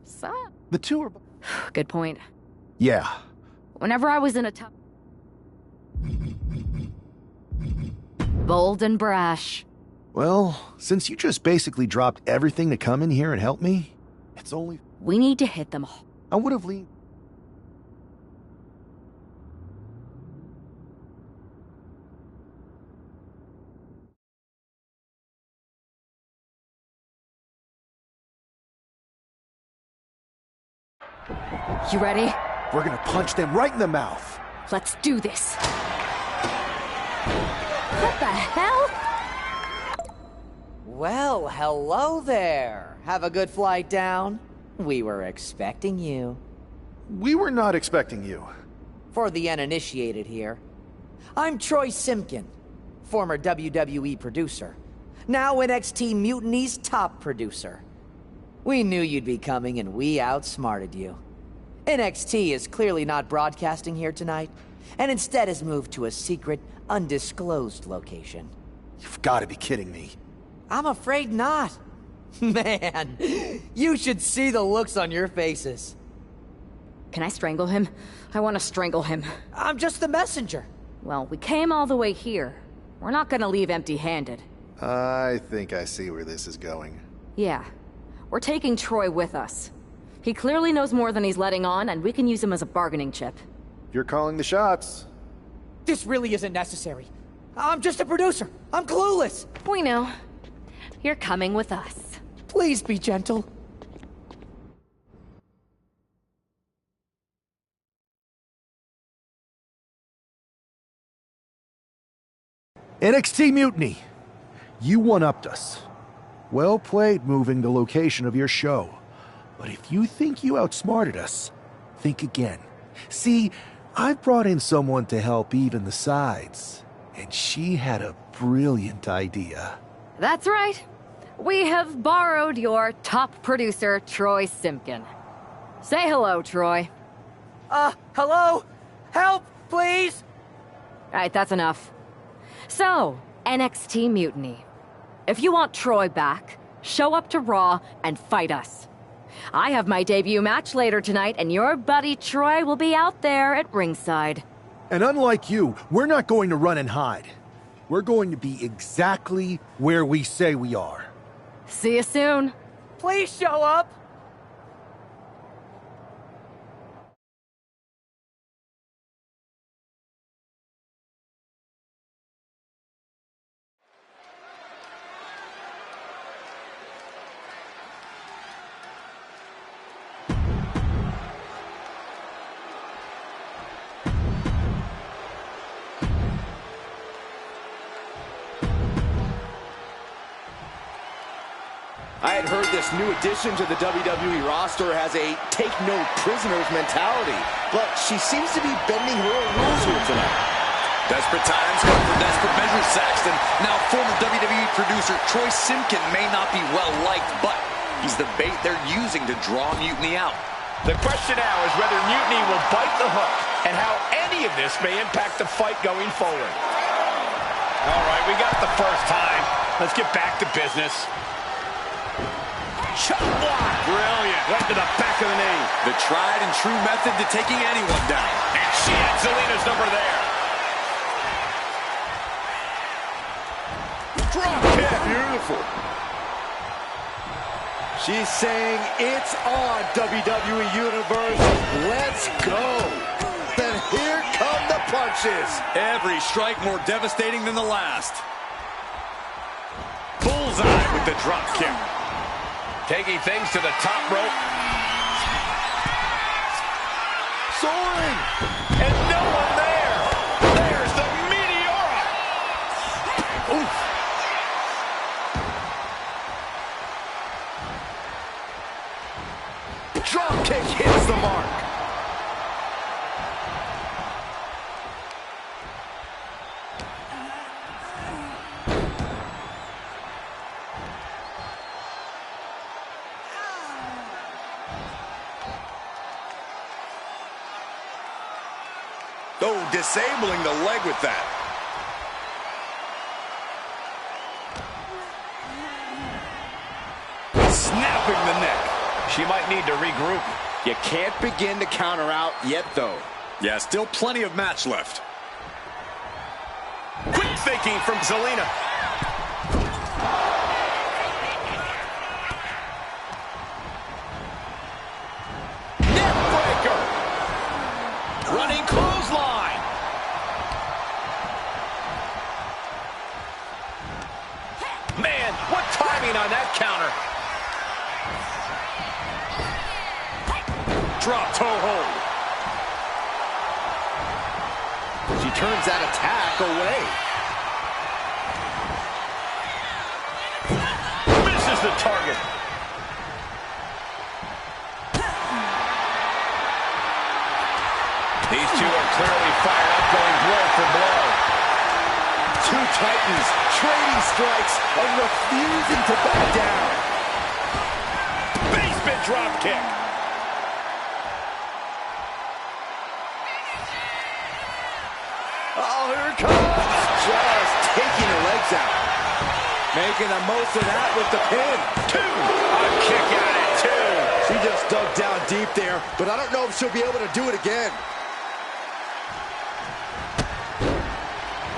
So? The two are... Good point. Yeah. Whenever I was in a tough... Bold and brash. Well, since you just basically dropped everything to come in here and help me, it's only... We need to hit them all. I would have leaned... You ready? We're gonna punch them right in the mouth. Let's do this. What the hell? Well, hello there. Have a good flight down. We were expecting you. We were not expecting you. For the uninitiated here, I'm Troy Simpkin, former WWE producer, now NXT Mutiny's top producer. We knew you'd be coming and we outsmarted you. NXT is clearly not broadcasting here tonight, and instead has moved to a secret, undisclosed location. You've got to be kidding me. I'm afraid not. Man, you should see the looks on your faces. Can I strangle him? I want to strangle him. I'm just the messenger. Well, we came all the way here. We're not gonna leave empty-handed. I think I see where this is going. Yeah. We're taking Troy with us. He clearly knows more than he's letting on, and we can use him as a bargaining chip. You're calling the shots. This really isn't necessary. I'm just a producer. I'm clueless. We know. You're coming with us. Please be gentle. NXT Mutiny. You one-upped us. Well played moving the location of your show. But if you think you outsmarted us, think again. See, I've brought in someone to help even the sides, and she had a brilliant idea. That's right. We have borrowed your top producer, Troy Simpkin. Say hello, Troy. Hello? Help, please? Alright, that's enough. So, NXT Mutiny. If you want Troy back, show up to Raw and fight us. I have my debut match later tonight, and your buddy Troy will be out there at ringside. And unlike you, we're not going to run and hide. We're going to be exactly where we say we are. See you soon. Please show up. I had heard this new addition to the WWE roster has a take-no-prisoners mentality, but she seems to be bending her own rules here tonight. Desperate times call for desperate measures, Saxton. Now, former WWE producer Troy Simpkin may not be well-liked, but he's the bait they're using to draw Mutiny out. The question now is whether Mutiny will bite the hook and how any of this may impact the fight going forward. All right, we got the first time. Let's get back to business. Chop block. Brilliant. Right to the back of the knee. The tried and true method to taking anyone down. And she had Zelina's number there. Drop kick. Beautiful. She's saying it's on, WWE Universe. Let's go. Then here come the punches. Every strike more devastating than the last. Bullseye with the drop kick. Taking things to the top rope. Soaring. And no one there. There's the Meteora. Oof. Drop kick hits the mark. Oh, disabling the leg with that. Snapping the neck. She might need to regroup. You can't begin to counter out yet, though. Yeah, still plenty of match left. Quick thinking from Zelina. Neck breaker. Running clothesline. Man, what timing on that counter. Drop toe hold. She turns that attack away. Misses the target. These two are clearly fired up, going blow for blow. Two titans trading strikes and refusing to back down. Basement drop kick. Oh, here it comes. Just taking her legs out. Making the most of that with the pin. Two. A kick out at two. She just dug down deep there, but I don't know if she'll be able to do it again.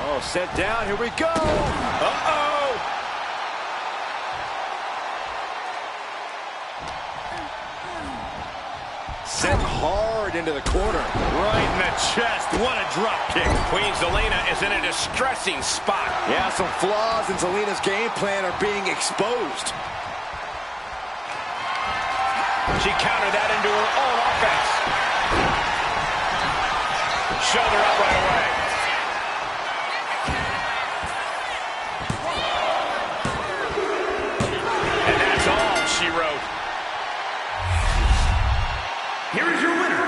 Oh, set down. Here we go. Uh-oh. Sent hard into the corner. Right in the chest. What a drop kick. Queen Zelina is in a distressing spot. Yeah, some flaws in Zelina's game plan are being exposed. She countered that into her own offense. Shoulder up right away. And that's all she wrote. Here is your winner.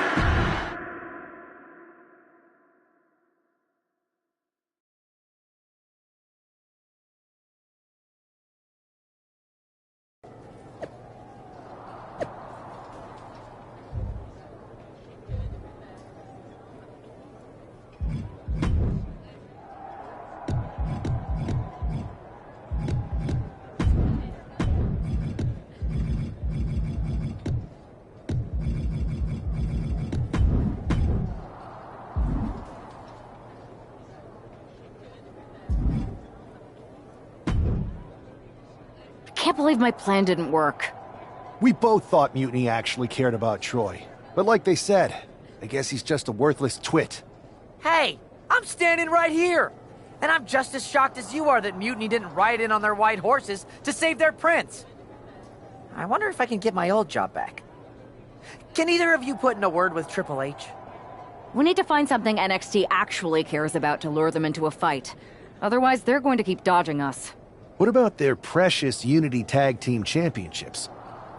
Can't believe my plan didn't work. We both thought Mutiny actually cared about Troy. But like they said, I guess he's just a worthless twit. Hey, I'm standing right here. And I'm just as shocked as you are that Mutiny didn't ride in on their white horses to save their prince. I wonder if I can get my old job back. Can either of you put in a word with Triple H? We need to find something NXT actually cares about to lure them into a fight. Otherwise, they're going to keep dodging us. What about their precious Unity Tag Team Championships?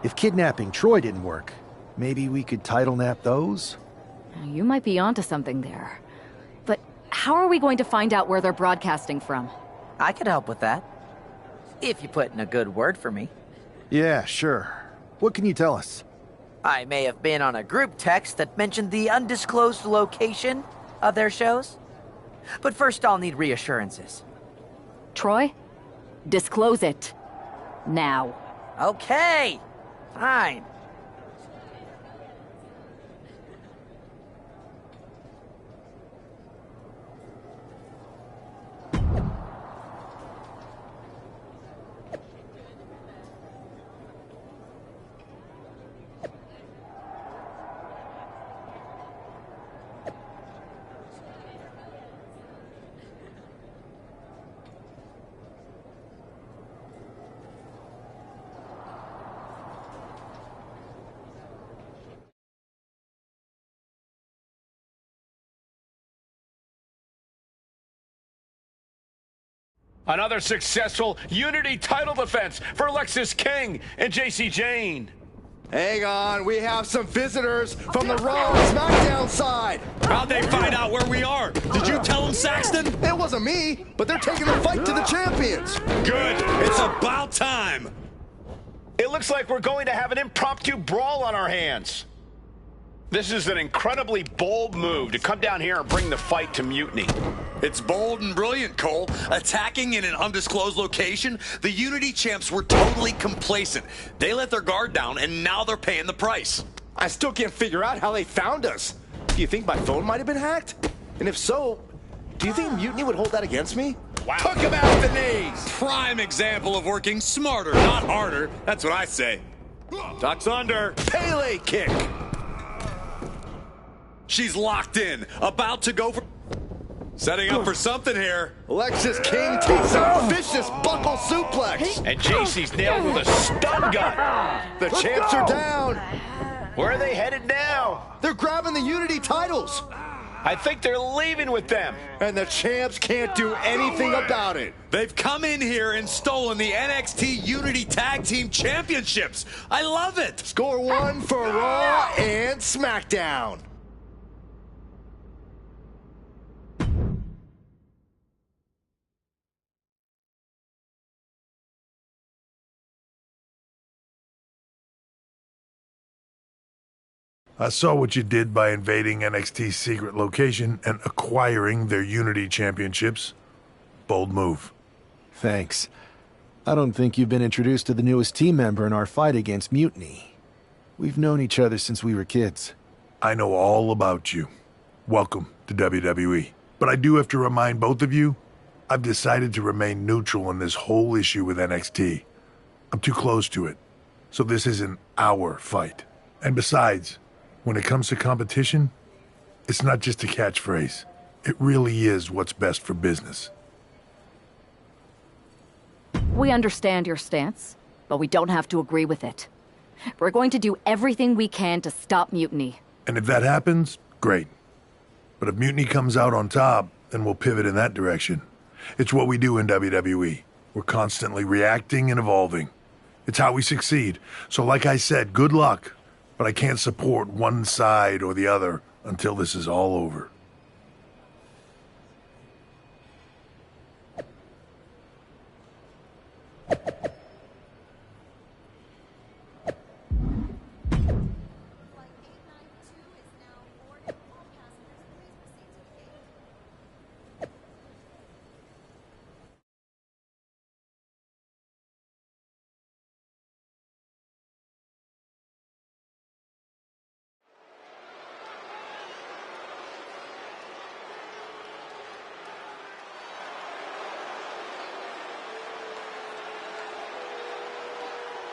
If kidnapping Troy didn't work, maybe we could title nap those? You might be onto something there. But how are we going to find out where they're broadcasting from? I could help with that. If you put in a good word for me. Yeah, sure. What can you tell us? I may have been on a group text that mentioned the undisclosed location of their shows. But first I'll need reassurances. Troy? Disclose it. Now. Okay, fine. Another successful Unity title defense for Lexis King and JC Jane. Hang on, we have some visitors from the Raw and SmackDown side. How'd they find out where we are? Did you tell them, Saxton? It wasn't me, but they're taking the fight to the champions. Good. It's about time. It looks like we're going to have an impromptu brawl on our hands. This is an incredibly bold move to come down here and bring the fight to Mutiny. It's bold and brilliant, Cole. Attacking in an undisclosed location, the Unity champs were totally complacent. They let their guard down, and now they're paying the price. I still can't figure out how they found us. Do you think my phone might have been hacked? And if so, do you think Mutiny would hold that against me? Wow. Took him out the knees. Prime example of working smarter, not harder. That's what I say. Ducks under. Pele kick. She's locked in, about to go for... Setting up for something here. Lexis King takes a vicious buckle suplex. And JC's nailed with a stun gun. The champs are down. Where are they headed now? They're grabbing the Unity titles. I think they're leaving with them. And the champs can't do anything about it. They've come in here and stolen the NXT Unity Tag Team Championships. I love it. Score one for Raw and SmackDown. I saw what you did by invading NXT's secret location and acquiring their Unity championships. Bold move. Thanks. I don't think you've been introduced to the newest team member in our fight against Mutiny. We've known each other since we were kids. I know all about you. Welcome to WWE. But I do have to remind both of you, I've decided to remain neutral in this whole issue with NXT. I'm too close to it. So this isn't our fight. And besides, when it comes to competition, it's not just a catchphrase. It really is what's best for business. We understand your stance, but we don't have to agree with it. We're going to do everything we can to stop Mutiny. And if that happens, great. But if Mutiny comes out on top, then we'll pivot in that direction. It's what we do in WWE. We're constantly reacting and evolving. It's how we succeed. So like I said, good luck. But I can't support one side or the other until this is all over.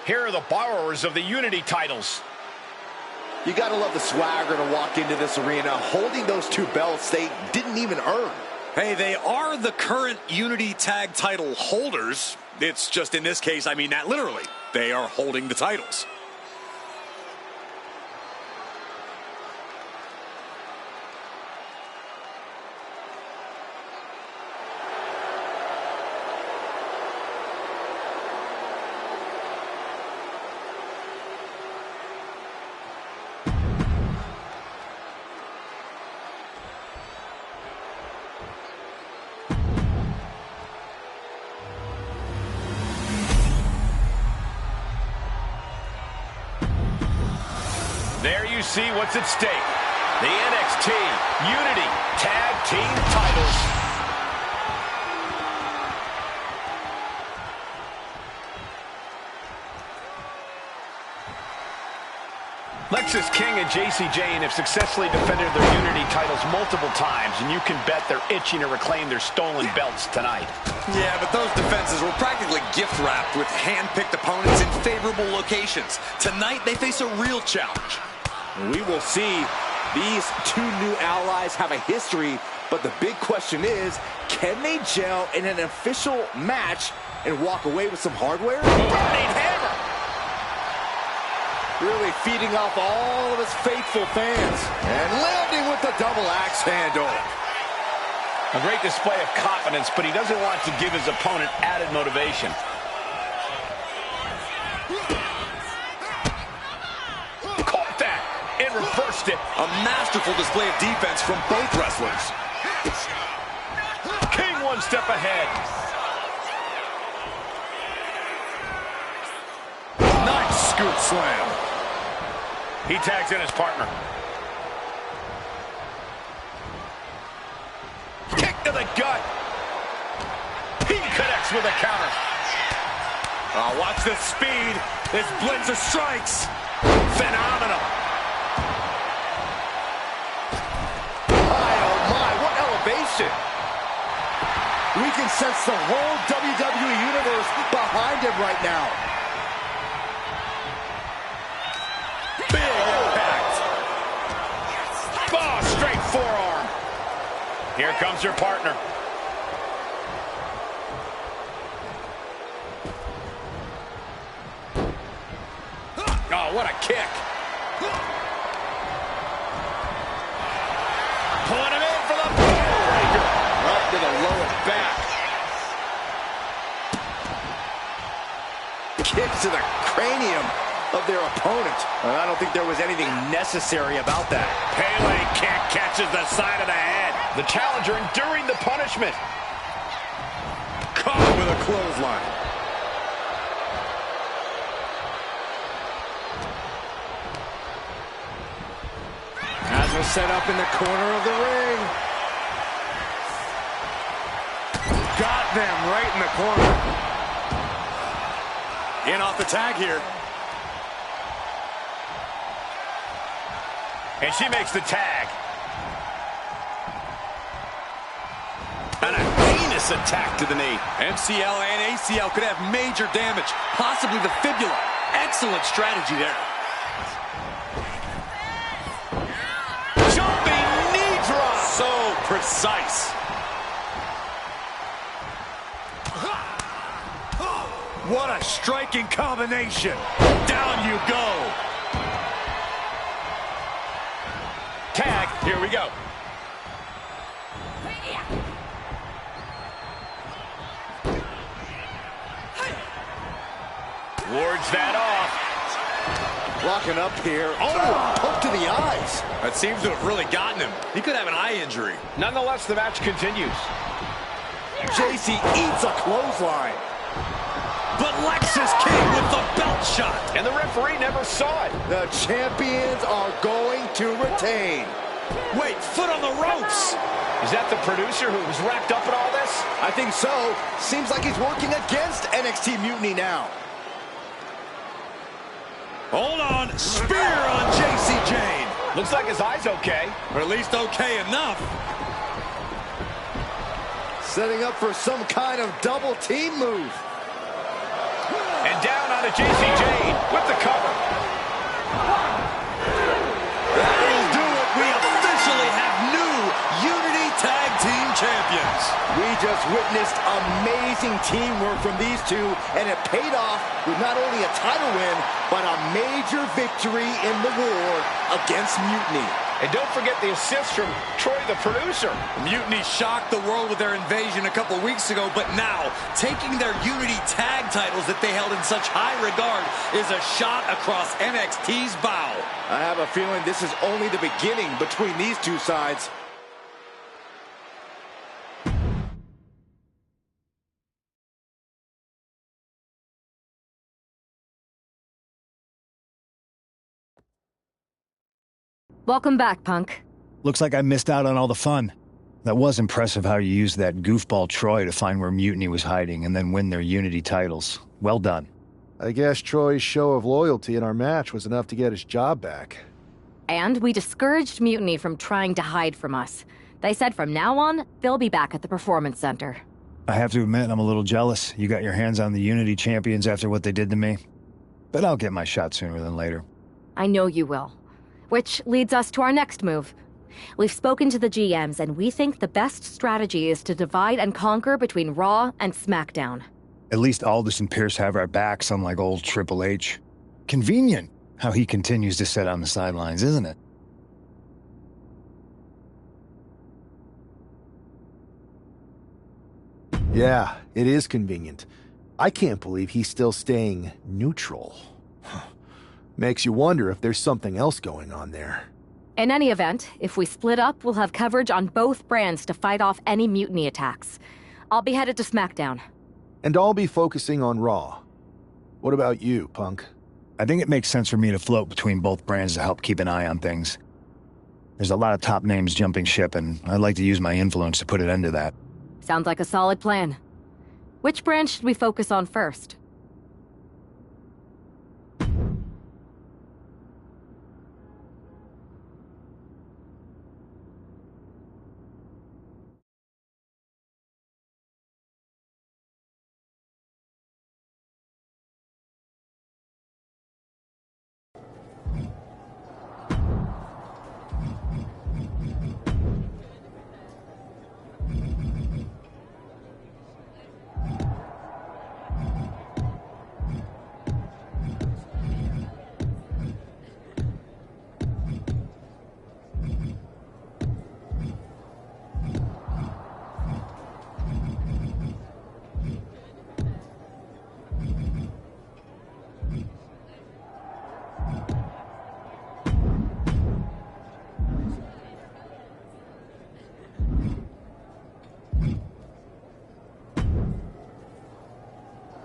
Here are the borrowers of the Unity titles. You gotta love the swagger to walk into this arena holding those two belts they didn't even earn. Hey, they are the current Unity Tag title holders. It's just in this case, I mean that literally. They are holding the titles. There you see what's at stake. The NXT Unity Tag Team titles. Lexis King and JC Jane have successfully defended their Unity titles multiple times, and you can bet they're itching to reclaim their stolen belts tonight. Yeah, but those defenses were practically gift-wrapped with hand-picked opponents in favorable locations. Tonight, they face a real challenge. We will see. These two new allies have a history, but the big question is, can they gel in an official match and walk away with some hardware? Running hammer! Really feeding off all of his faithful fans. And landing with the double axe handle. A great display of confidence, but he doesn't want to give his opponent added motivation. Caught that and reversed it. A masterful display of defense from both wrestlers. King one step ahead. Nice scoop slam. He tags in his partner. to the gut. He connects with a counter. Oh, watch the speed. This blitz of strikes. Phenomenal. My, oh my, what elevation. We can sense the whole WWE Universe behind him right now. Big impact. Oh, straight forearm. Here comes your partner. Oh, what a kick. Pulling him in for the breaker. Right to the lower back. Kicks to the cranium of their opponent. I don't think there was anything necessary about that. Pele kick catches the side of the head. The challenger enduring the punishment. Caught with a clothesline. As set up in the corner of the ring. Got them right in the corner. In off the tag here. And she makes the tag. And a heinous attack to the knee. MCL and ACL could have major damage, possibly the fibula. Excellent strategy there. Jumping knee drop. So precise. What a striking combination. Down you go. Tag, here we go. Wards that off. Locking up here. Oh, hook to the eyes. That seems to have really gotten him. He could have an eye injury. Nonetheless, the match continues. JC eats a clothesline. But Lexis King with the belt shot. And the referee never saw it. The champions are going to retain. Wait, foot on the ropes. Is that the producer who was wrapped up in all this? I think so. Seems like he's working against NXT Mutiny now. Hold on. Spear on JC Jane. Looks like his eye's okay. Or at least okay enough. Setting up for some kind of double team move. And down onto JC Jane with the cover. That'll do it. We officially have new Unity Tag Team Champions. We just witnessed amazing teamwork from these two, and it paid off with not only a title win, but a major victory in the war against Mutiny. And don't forget the assist from Troy, the producer. Mutiny shocked the world with their invasion a couple weeks ago, but now, taking their Unity Tag titles that they held in such high regard is a shot across NXT's bow. I have a feeling this is only the beginning between these two sides. Welcome back, Punk. Looks like I missed out on all the fun. That was impressive how you used that goofball Troy to find where Mutiny was hiding and then win their Unity titles. Well done. I guess Troy's show of loyalty in our match was enough to get his job back. And we discouraged Mutiny from trying to hide from us. They said from now on, they'll be back at the Performance Center. I have to admit, I'm a little jealous. You got your hands on the Unity champions after what they did to me. But I'll get my shot sooner than later. I know you will. Which leads us to our next move. We've spoken to the GMs, and we think the best strategy is to divide and conquer between Raw and SmackDown. At least Aldis and Pierce have our backs, unlike old Triple H. Convenient how he continues to sit on the sidelines, isn't it? Yeah, it is convenient. I can't believe he's still staying neutral. Makes you wonder if there's something else going on there. In any event, if we split up, we'll have coverage on both brands to fight off any Mutiny attacks. I'll be headed to SmackDown. And I'll be focusing on Raw. What about you, Punk? I think it makes sense for me to float between both brands to help keep an eye on things. There's a lot of top names jumping ship, and I'd like to use my influence to put an end to that. Sounds like a solid plan. Which branch should we focus on first?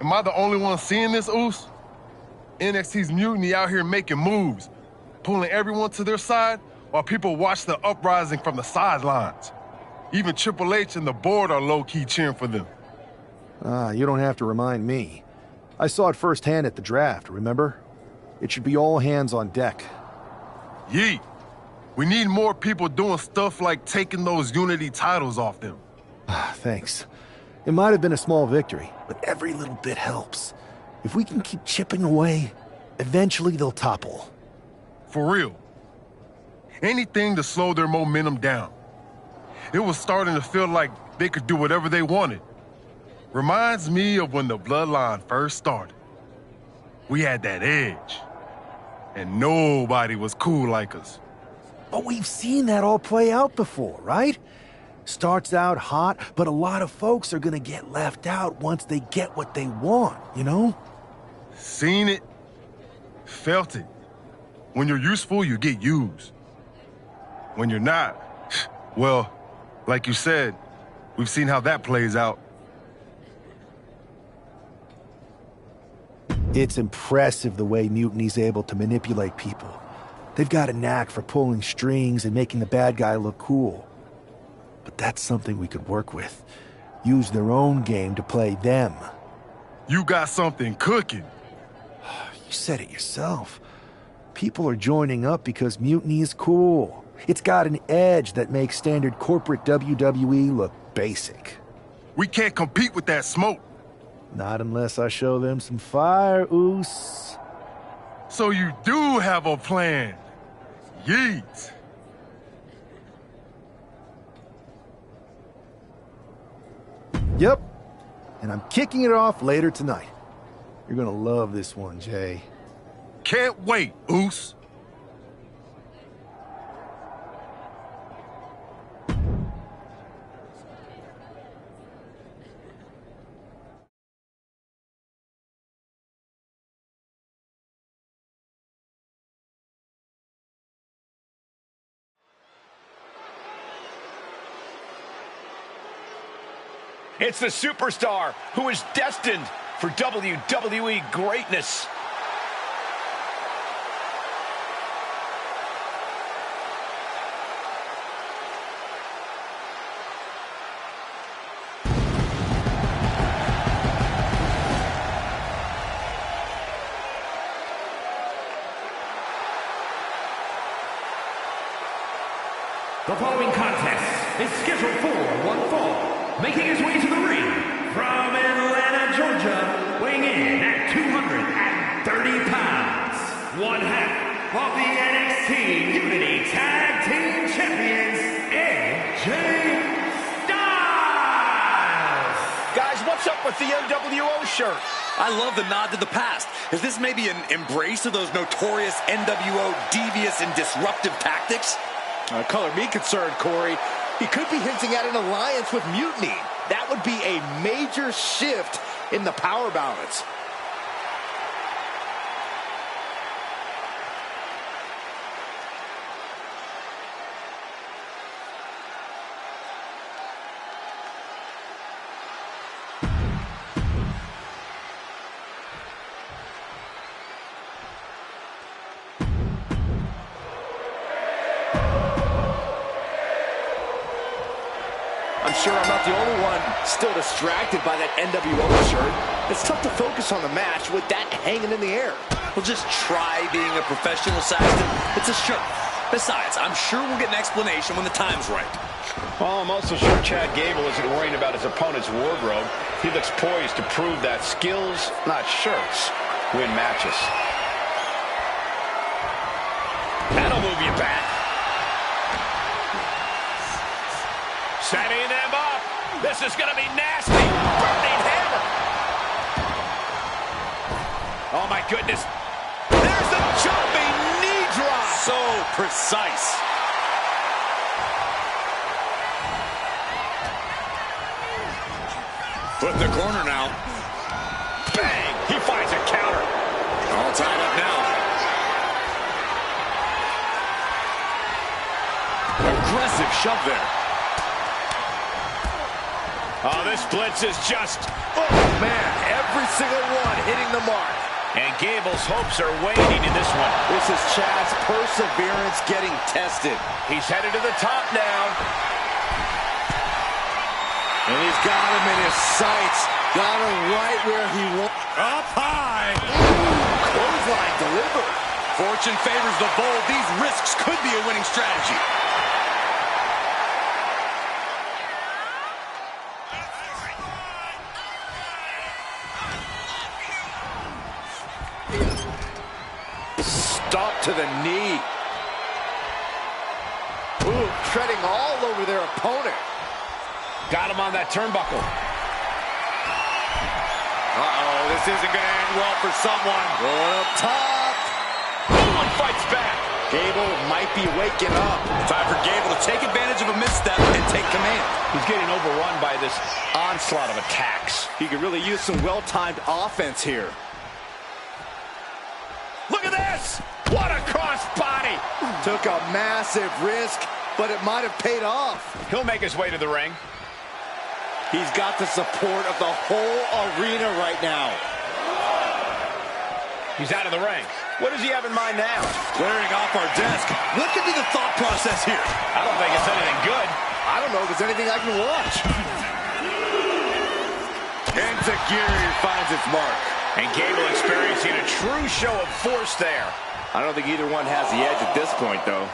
Am I the only one seeing this, Oos? NXT's Mutiny out here making moves, pulling everyone to their side while people watch the uprising from the sidelines. Even Triple H and the board are low-key cheering for them. You don't have to remind me. I saw it firsthand at the draft, remember? It should be all hands on deck. Yeet. We need more people doing stuff like taking those Unity titles off them. Thanks. It might have been a small victory, but every little bit helps. If we can keep chipping away, eventually they'll topple. For real. Anything to slow their momentum down. It was starting to feel like they could do whatever they wanted. Reminds me of when the Bloodline first started. We had that edge. And nobody was cool like us. But we've seen that all play out before, right? Starts out hot, but a lot of folks are gonna get left out once they get what they want, you know? Seen it. Felt it. When you're useful, you get used. When you're not, well, like you said, we've seen how that plays out. It's impressive the way Mutiny's able to manipulate people. They've got a knack for pulling strings and making the bad guy look cool. But that's something we could work with. Use their own game to play them. You got something cooking. You said it yourself. People are joining up because Mutiny is cool. It's got an edge that makes standard corporate WWE look basic. We can't compete with that smoke. Not unless I show them some fire, Oos. So you do have a plan. Yeet. Yep. And I'm kicking it off later tonight. You're gonna love this one, Jay. Can't wait, Oos. It's the superstar who is destined for WWE greatness. The following contest is scheduled for one fall. Making his way to the ring from Atlanta, Georgia, weighing in at 230 pounds, one half of the NXT Unity Tag Team Champions, AJ Styles! Guys, what's up with the NWO shirt? I love the nod to the past. Is this maybe an embrace of those notorious NWO devious and disruptive tactics? Color me concerned, Corey. He could be hinting at an alliance with Mutiny. That would be a major shift in the power balance. sure I'm not the only one still distracted by that NWO shirt. It's tough to focus on the match with that hanging in the air. Well, just try being a professional, Saxton. It's a shirt. Besides, I'm sure we'll get an explanation when the time's right. Well, I'm also sure Chad Gable isn't worrying about his opponent's wardrobe. He looks poised to prove that skills, not shirts, win matches. That'll move you back. Setting them up. This is going to be nasty. Burning hammer. Oh, my goodness. There's the jumping knee drop. So precise. Foot in the corner now. Bang! He finds a counter. All tied up now. Aggressive shove there. Oh, this blitz is just... Oh, man, every single one hitting the mark. And Gable's hopes are waning in this one. This is Chad's perseverance getting tested. He's headed to the top now. And he's got him in his sights. Got him right where he wants. Up high. Clothesline delivered. Fortune favors the bold. These risks could be a winning strategy. Stop to the knee. Ooh, treading all over their opponent. Got him on that turnbuckle. Uh-oh, this isn't going to end well for someone. Going up top. No one fights back. Gable might be waking up. Time for Gable to take advantage of a misstep and take command. He's getting overrun by this onslaught of attacks. He could really use some well-timed offense here. Look at this! What a crossbody! Took a massive risk, but it might have paid off. He'll make his way to the ring. He's got the support of the whole arena right now. He's out of the ring. What does he have in mind now? Clearing off our desk. What could be the thought process here? I don't think it's anything good. I don't know if it's anything I can watch. Enziguri finds its mark. And Gable experiencing a true show of force there. I don't think either one has the edge at this point, though.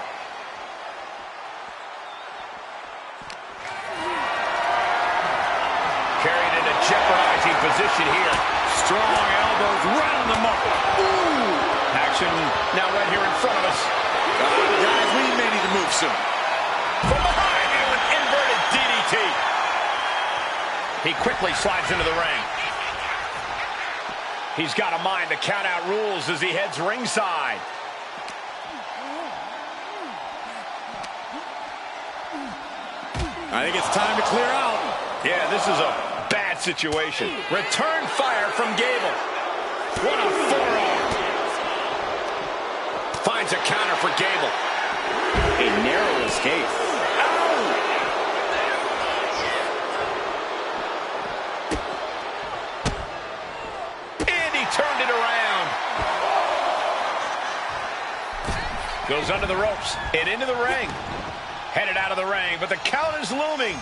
Carried in a jeopardizing position here. Strong elbows right on the mark. Ooh! Action now right here in front of us. Guys, we may need to move soon. From behind into an inverted DDT. He quickly slides into the ring. He's got a mind to count out rules as he heads ringside. I think it's time to clear out. Yeah, this is a bad situation. Return fire from Gable. What a forearm. Finds a counter for Gable. A narrow escape. Turned it around. Goes under the ropes and into the ring. Headed out of the ring, but the count is looming.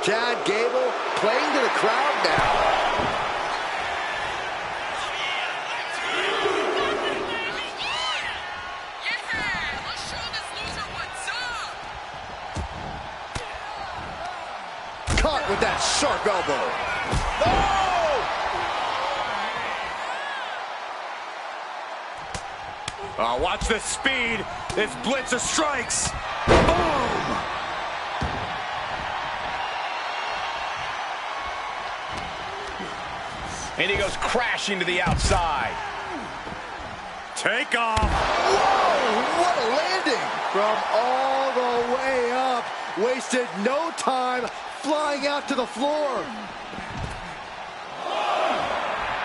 Chad Gable playing to the crowd now. Caught with that sharp elbow. Oh! Oh, watch the speed. This blitz of strikes. Boom! And he goes crashing to the outside. Take off. Whoa, what a landing. From all the way up. Wasted no time flying out to the floor.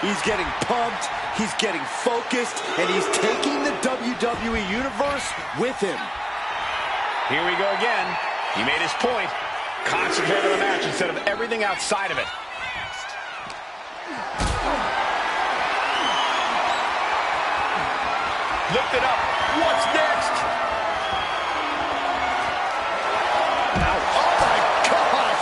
He's getting pumped, he's getting focused, and he's taking the WWE Universe with him. Here we go again. He made his point. Concentrate on the match instead of everything outside of it. Lift it up. What's next? Oh my gosh!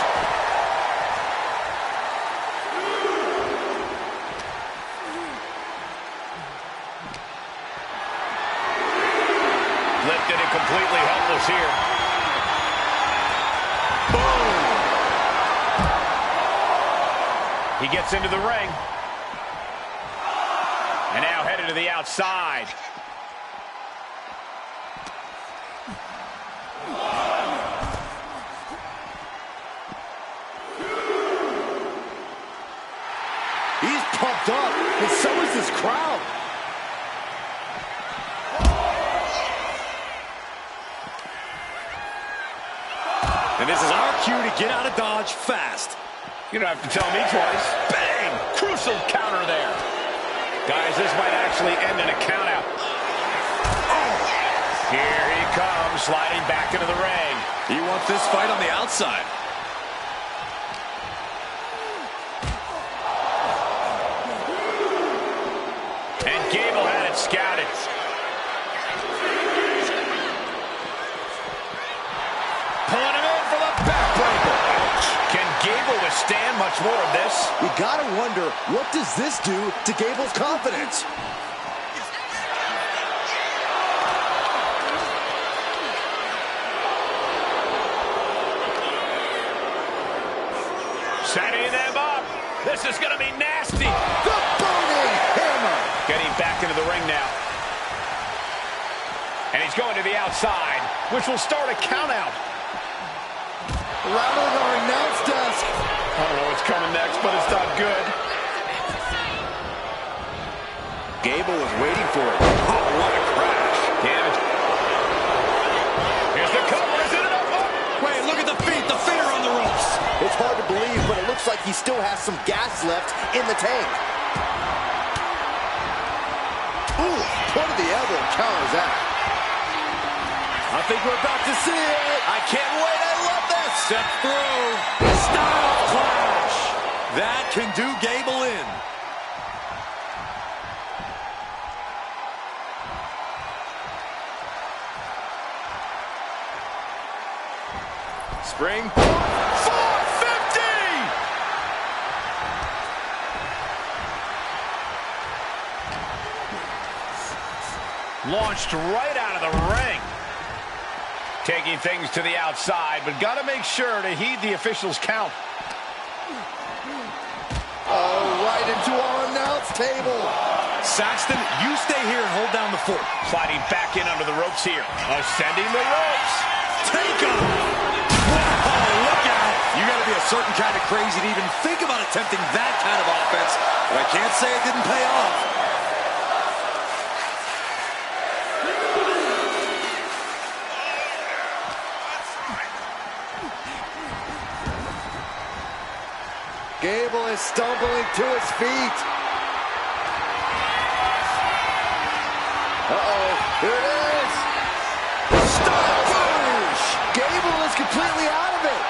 Disconnected and completely helpless here. Boom! He gets into the ring. And now headed to the outside. He's pumped up, and so is this crowd. And this is our cue to get out of Dodge fast. You don't have to tell me twice. Bang! Crucial counter there. Guys, this might actually end in a countout. Oh. Here he comes, sliding back into the ring. He wants this fight on the outside. And Gable had it scouted. Pulling him in for the backbreaker. Ouch. Can Gable withstand much more of this? You gotta wonder, what does this do to Gable's confidence? Setting them up. This is going to be nasty. The burning hammer. Getting back into the ring now. And he's going to the outside, which will start a countout. Rattling our announce desk. I don't know what's coming next, but it's not good. Gable was waiting for it. Oh, what a crash. Damage. Here's the cover. Is it enough? Oh. Wait, look at the feet. The feet are on the ropes. It's hard to believe, but it looks like he still has some gas left in the tank. Ooh, point of the elbow counters that. I think we're about to see it. I can't wait. I love this. Step through. Style clash. That can do Gable in. Spring. 450! Launched right out of the ring. Taking things to the outside, but got to make sure to heed the officials' count. Oh, right into our announce table. Saxton, you stay here and hold down the fort. Sliding back in under the ropes here. Ascending the ropes. Take him! Oh, look out! You got to be a certain kind of crazy to even think about attempting that kind of offense. But I can't say it didn't pay off. Gable is stumbling to his feet. Uh-oh, here it is. Style push. Gable is completely out of it.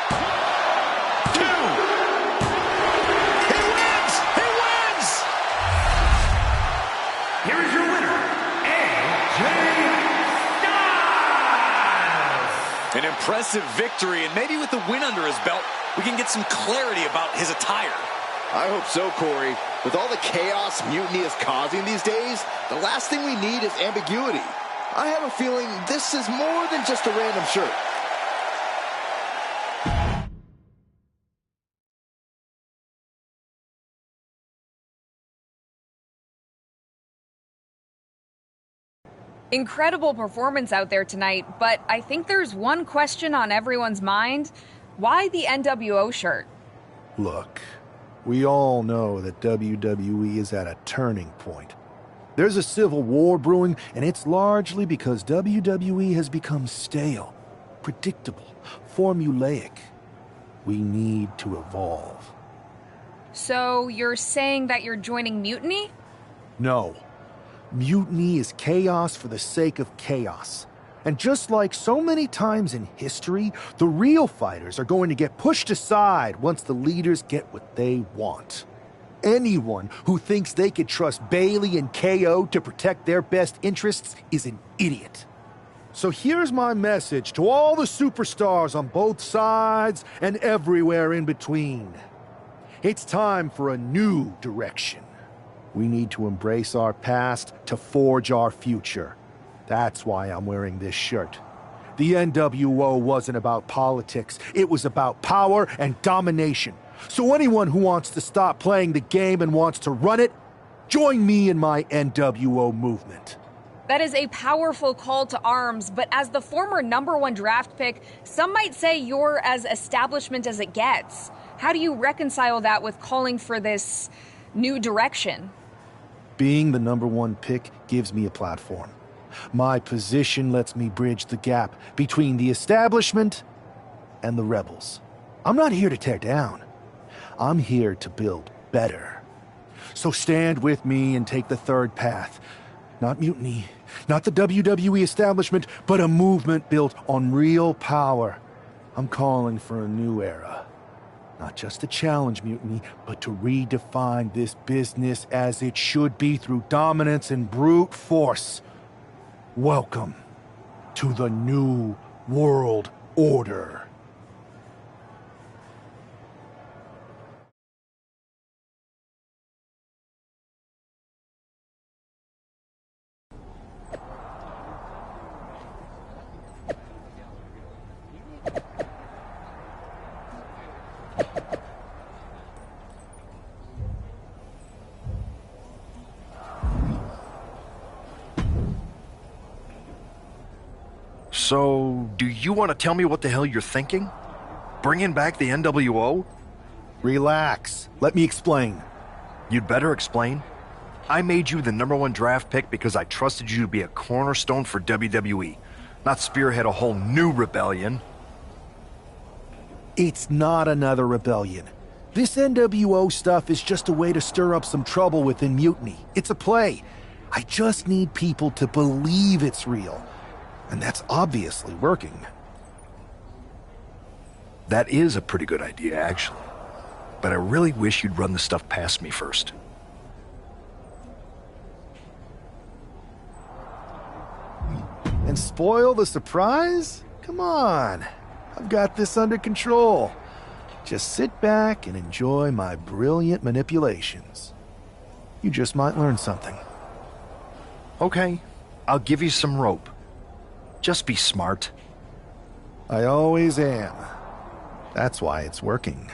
2. He wins! He wins! Here is your winner, AJ Styles! An impressive victory, and maybe with the win under his belt, we can get some clarity about his attire. I hope so, Corey. With all the chaos Mutiny is causing these days, the last thing we need is ambiguity. I have a feeling this is more than just a random shirt. Incredible performance out there tonight, but I think there's one question on everyone's mind. Why the NWO shirt? Look, we all know that WWE is at a turning point. There's a civil war brewing, and it's largely because WWE has become stale, predictable, formulaic. We need to evolve. So you're saying that you're joining Mutiny? No. Mutiny is chaos for the sake of chaos. And just like so many times in history, the real fighters are going to get pushed aside once the leaders get what they want. Anyone who thinks they could trust Bayley and KO to protect their best interests is an idiot. So here's my message to all the superstars on both sides and everywhere in between. It's time for a new direction. We need to embrace our past to forge our future. That's why I'm wearing this shirt. The NWO wasn't about politics. It was about power and domination. So anyone who wants to stop playing the game and wants to run it, join me in my NWO movement. That is a powerful call to arms, but as the former #1 draft pick, some might say you're as establishment as it gets. How do you reconcile that with calling for this new direction? Being the #1 pick gives me a platform. My position lets me bridge the gap between the establishment and the rebels. I'm not here to tear down. I'm here to build better. So stand with me and take the third path. Not mutiny, not the WWE establishment, but a movement built on real power. I'm calling for a new era. Not just to challenge mutiny, but to redefine this business as it should be through dominance and brute force. Welcome to the New World Order. So, do you want to tell me what the hell you're thinking? Bringing back the NWO? Relax. Let me explain. You'd better explain. I made you the #1 draft pick because I trusted you to be a cornerstone for WWE, not spearhead a whole new rebellion. It's not another rebellion. This NWO stuff is just a way to stir up some trouble within Mutiny. It's a play. I just need people to believe it's real. And that's obviously working. That is a pretty good idea, actually. But I really wish you'd run the stuff past me first. And spoil the surprise? Come on. I've got this under control. Just sit back and enjoy my brilliant manipulations. You just might learn something. Okay, I'll give you some rope. Just be smart. I always am. That's why it's working.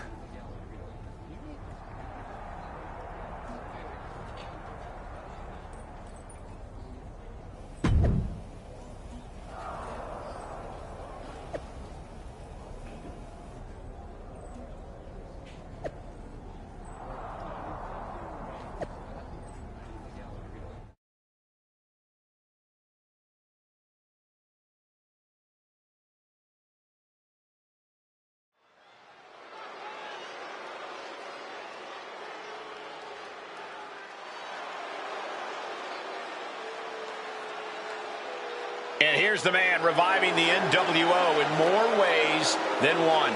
And here's the man reviving the NWO in more ways than one.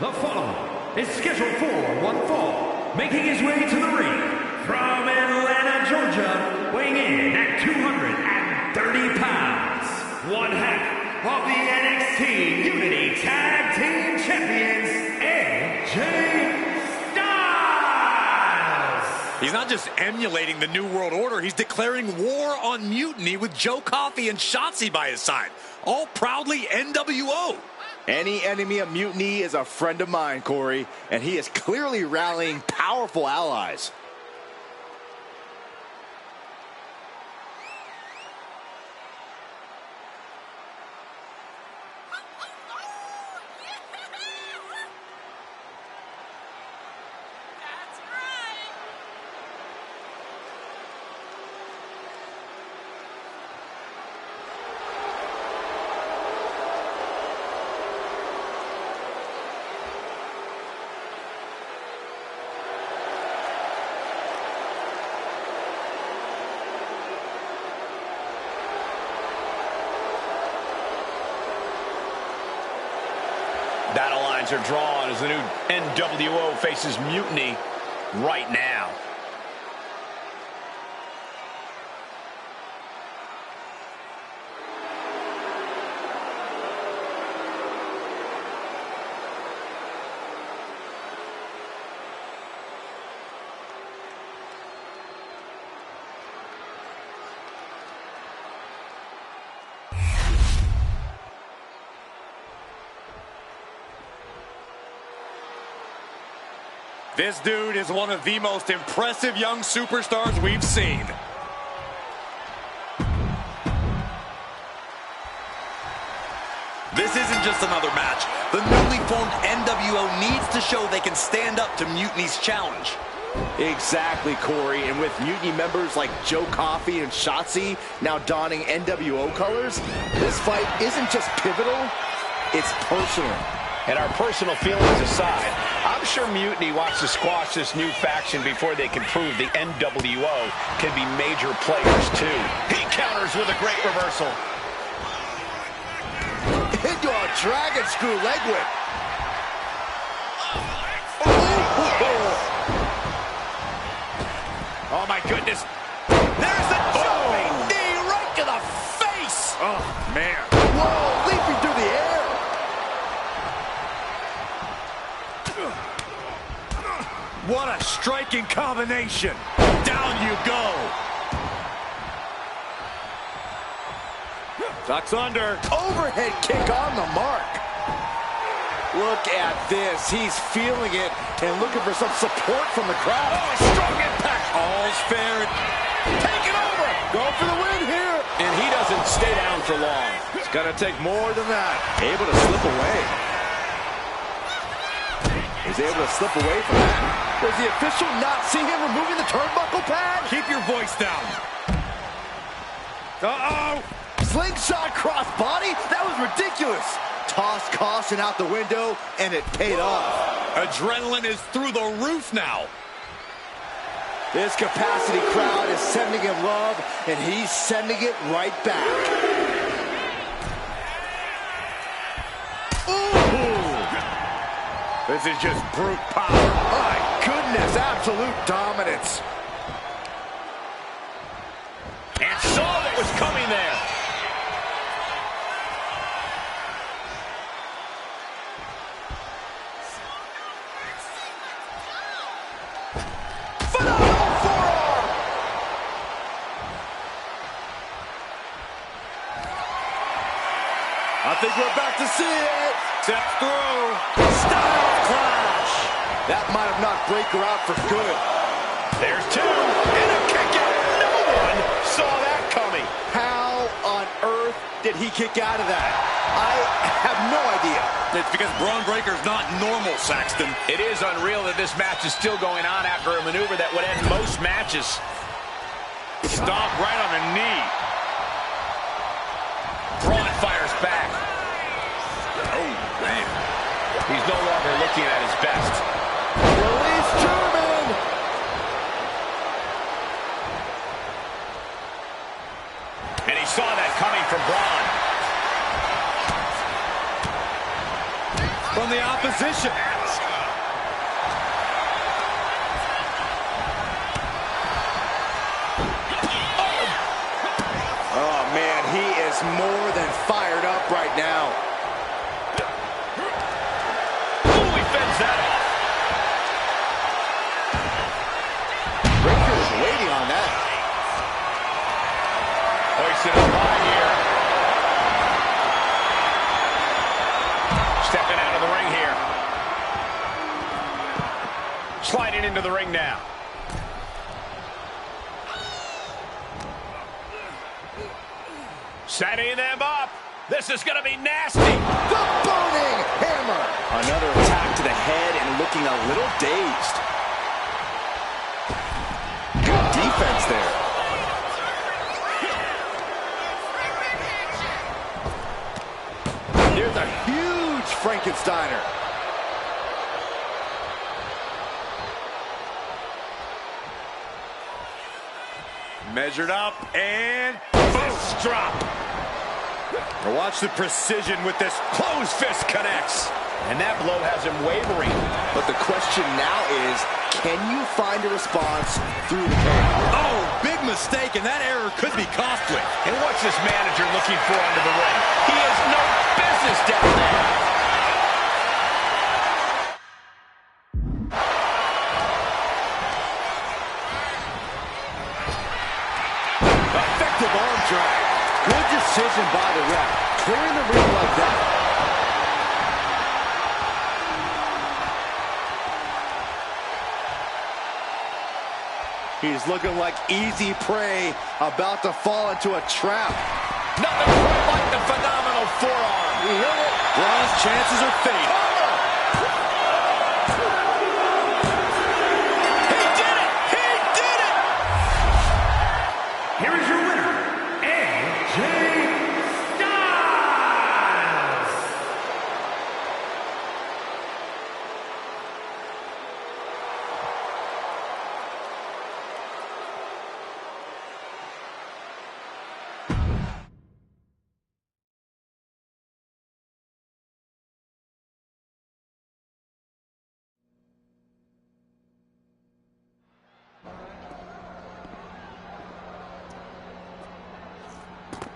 The following is scheduled for one fall, making his way to the ring from Atlanta, Georgia, weighing in at 230 pounds, one half of the NXT Unity Tag Team Champions, AJ Styles. He's not just emulating the New World Order, he's declaring war on Mutiny with Joe Coffey and Shotzi by his side, all proudly NWO. Any enemy of Mutiny is a friend of mine, Corey, and he is clearly rallying powerful allies. Battle lines are drawn as the new NWO faces Mutiny right now. This dude is one of the most impressive young superstars we've seen. This isn't just another match. The newly formed NWO needs to show they can stand up to Mutiny's challenge. Exactly, Corey. And with Mutiny members like Joe Coffey and Shotzi now donning NWO colors, this fight isn't just pivotal, it's personal. And our personal feelings aside, I'm sure Mutiny wants to squash this new faction before they can prove the NWO can be major players too. He counters with a great reversal. Into a dragon screw leg whip. Oh my goodness. There's the jumping knee right to the face. Oh man. Whoa, leaping through the air. What a striking combination. Down you go. Ducks under. Overhead kick on the mark. Look at this. He's feeling it and looking for some support from the crowd. Oh, strong impact. All's fair. Take it over. Go for the win here. And he doesn't stay down for long. It's going to take more than that. Able to slip away. He's able to slip away from that. Does the official not see him removing the turnbuckle pad? Keep your voice down. Uh-oh. Slingshot cross body? That was ridiculous. Tossed caution out the window, and it paid off. Adrenaline is through the roof now. This capacity crowd is sending him love, and he's sending it right back. Ooh! This is just brute power. My goodness, absolute dominance. And saw what was coming there. I think we're about to see it. Step through. Style clash. That might have knocked Breakker out for good. There's two. And a kick out. No one saw that coming. How on earth did he kick out of that? I have no idea. It's because Braun Breaker's not normal, Saxton. It is unreal that this match is still going on after a maneuver that would end most matches. Stomp right on the knee. Braun fires back. Oh, man. He's no longer looking at his best. Release German. And he saw that coming from Braun. From the opposition. Oh, man, he is more than fired up right now. Ooh, he fends that off. Breakker is waiting on that. Hoisted up high here. Stepping out of the ring here. Sliding into the ring now. Setting them up. This is going to be nasty. The burning hammer. Another attack to the head and looking a little dazed. Good defense there. There's a huge Frankensteiner. Measured up and fist drop. Now watch the precision with this closed fist connects. And that blow has him wavering. But the question now is, can you find a response through the table? Oh, big mistake, and that error could be costly. And what's this manager looking for under the ring? He has no business down there. Effective arm drag. Good decision by the ref. Clearing the ring like that. He's looking like easy prey, about to fall into a trap. Nothing quite like the phenomenal forearm. You heard it? Raw's chances are fading. Here is your winner, AJ Styles.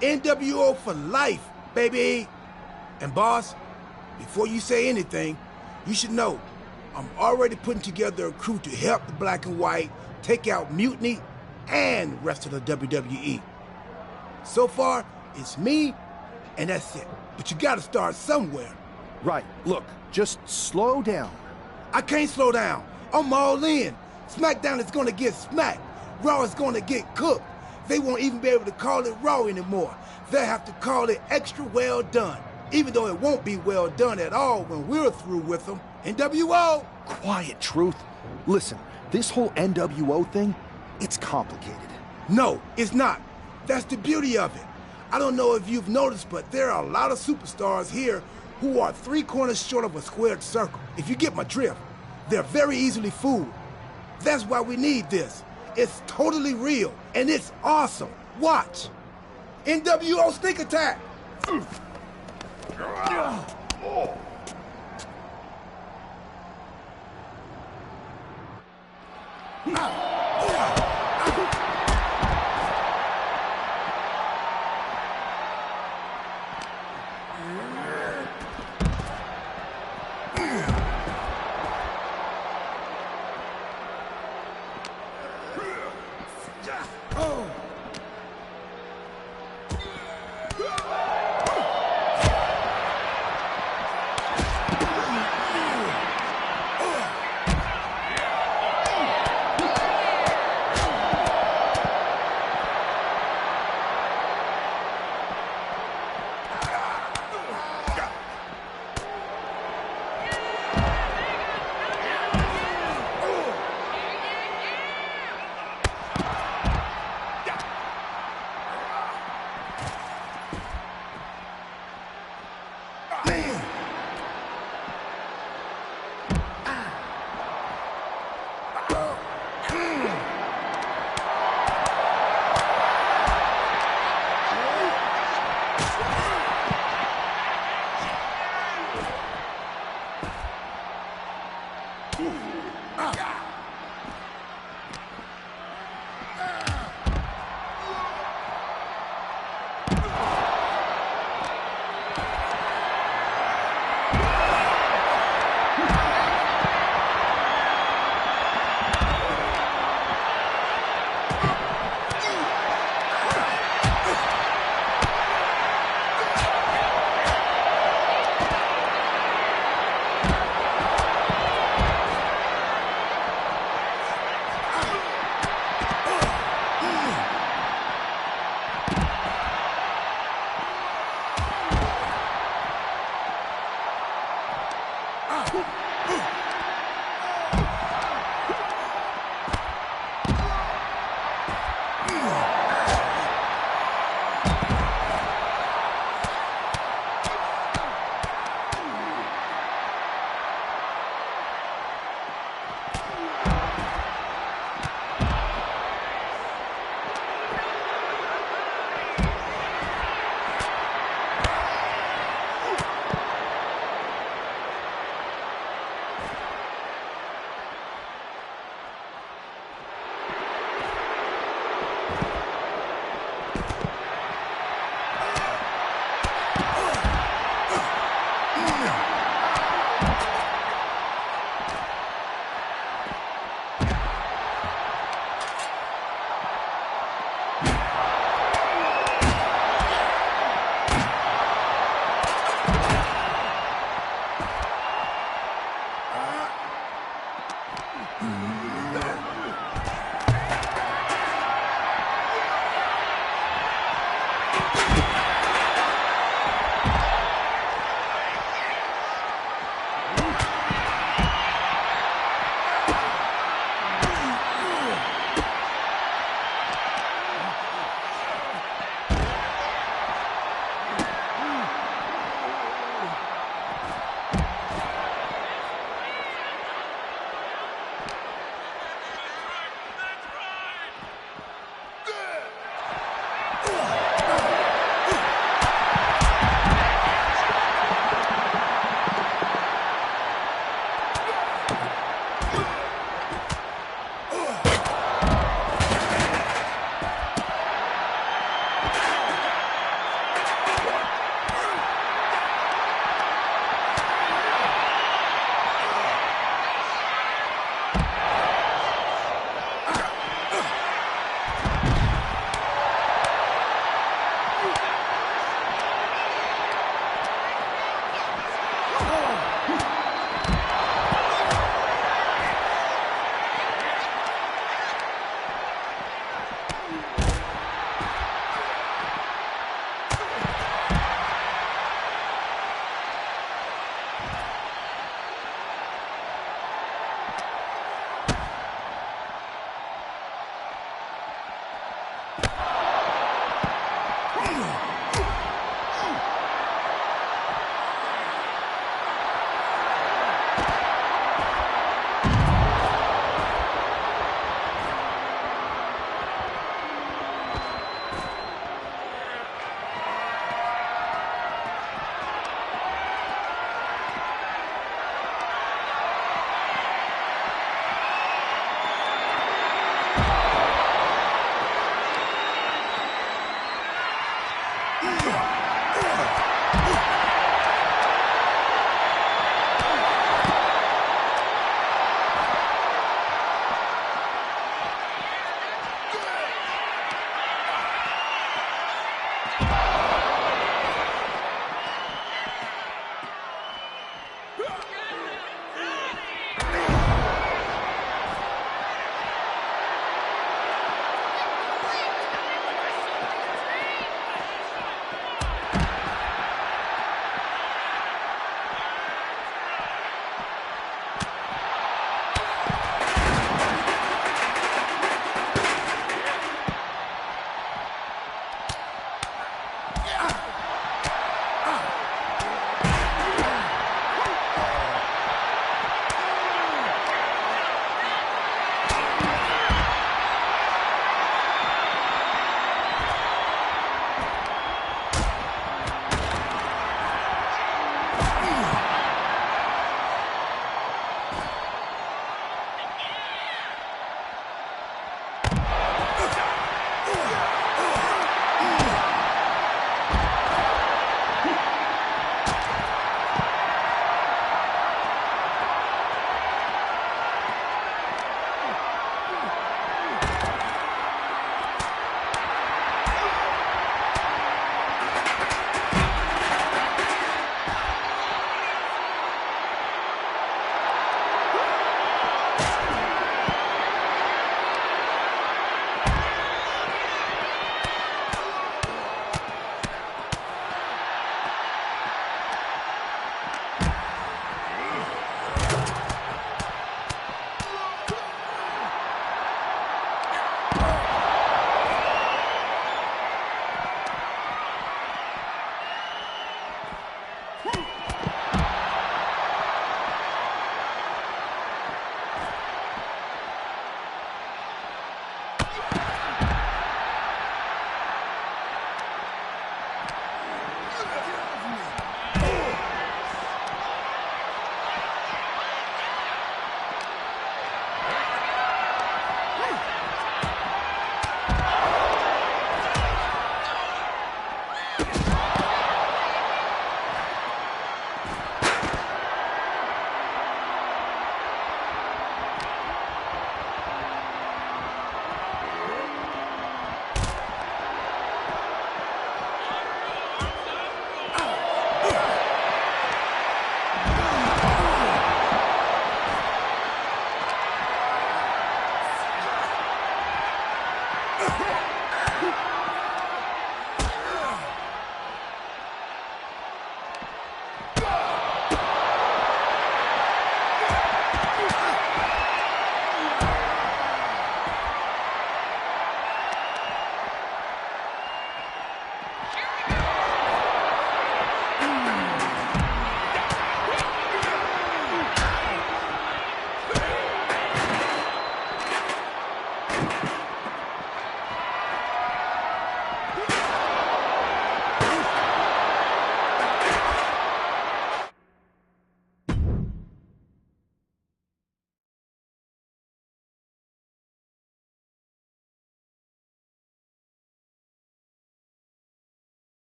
NWO for life, baby. And boss, before you say anything, you should know I'm already putting together a crew to help the Black and White take out Mutiny and the rest of the WWE. So far, it's me, and that's it. But you gotta start somewhere. Right, look, just slow down. I can't slow down. I'm all in. SmackDown is gonna get smacked. Raw is gonna get cooked. They won't even be able to call it Raw anymore. They'll have to call it Extra Well Done, even though it won't be well done at all when we're through with them. NWO! Quiet, Truth. Listen, this whole NWO thing, it's complicated. No, it's not. That's the beauty of it. I don't know if you've noticed, but there are a lot of superstars here who are 3 corners short of a squared circle. If you get my drift, they're very easily fooled. That's why we need this. It's totally real, and it's awesome. Watch. NWO Sneak Attack!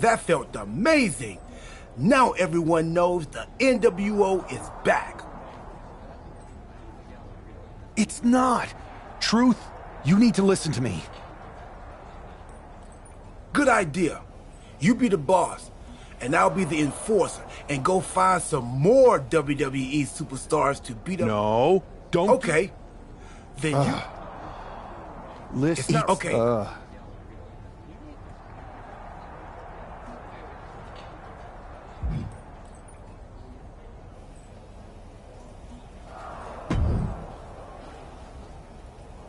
That felt amazing. Now everyone knows the NWO is back. It's not. Truth You need to listen to me. Good idea. You be the boss, and I'll be the enforcer, and go find some more WWE superstars to beat up. No, don't. Okay. Then you... Listen. Okay.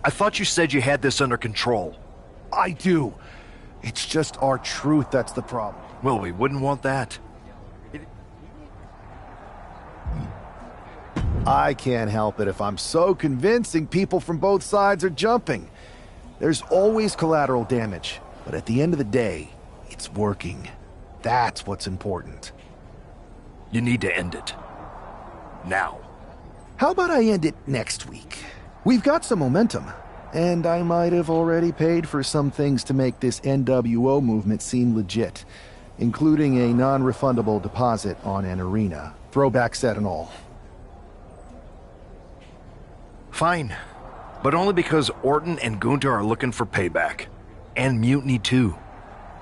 I thought you said you had this under control. I do. It's just our truth that's the problem. Well, we wouldn't want that. I can't help it if I'm so convincing people from both sides are jumping. There's always collateral damage, but at the end of the day, it's working. That's what's important. You need to end it. Now. How about I end it next week? We've got some momentum, and I might have already paid for some things to make this NWO movement seem legit, including a non-refundable deposit on an arena, throwback set and all. Fine, but only because Orton and Gunther are looking for payback. And Mutiny too.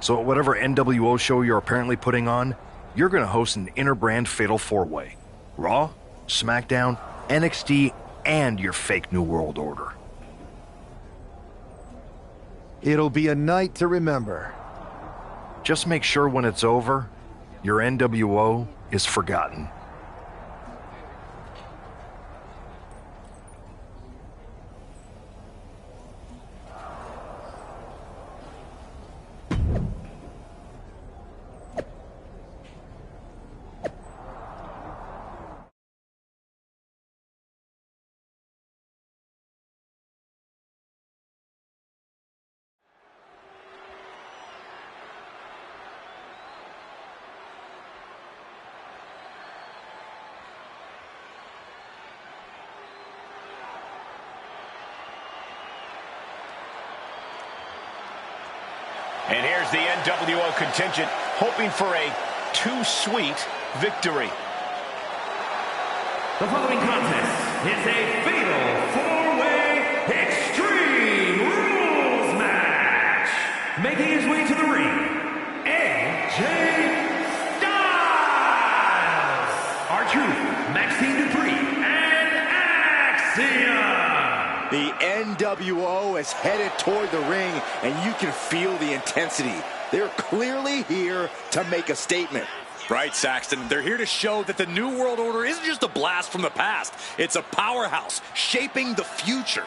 So at whatever NWO show you're apparently putting on, you're gonna host an inter-brand fatal four-way. Raw, SmackDown, NXT, and your fake New World Order. It'll be a night to remember. Just make sure when it's over, your NWO is forgotten. And here's the NWO contingent hoping for a too-sweet victory. The following contest is a fatal four-way Extreme Rules match. Making his way to the ring, AJ Styles, R-Truth, Maxine Dupree, and Axiom. The NWO is headed toward the ring, and you can feel the intensity. They're clearly here to make a statement. Right, Saxton. They're here to show that the New World Order isn't just a blast from the past. It's a powerhouse shaping the future.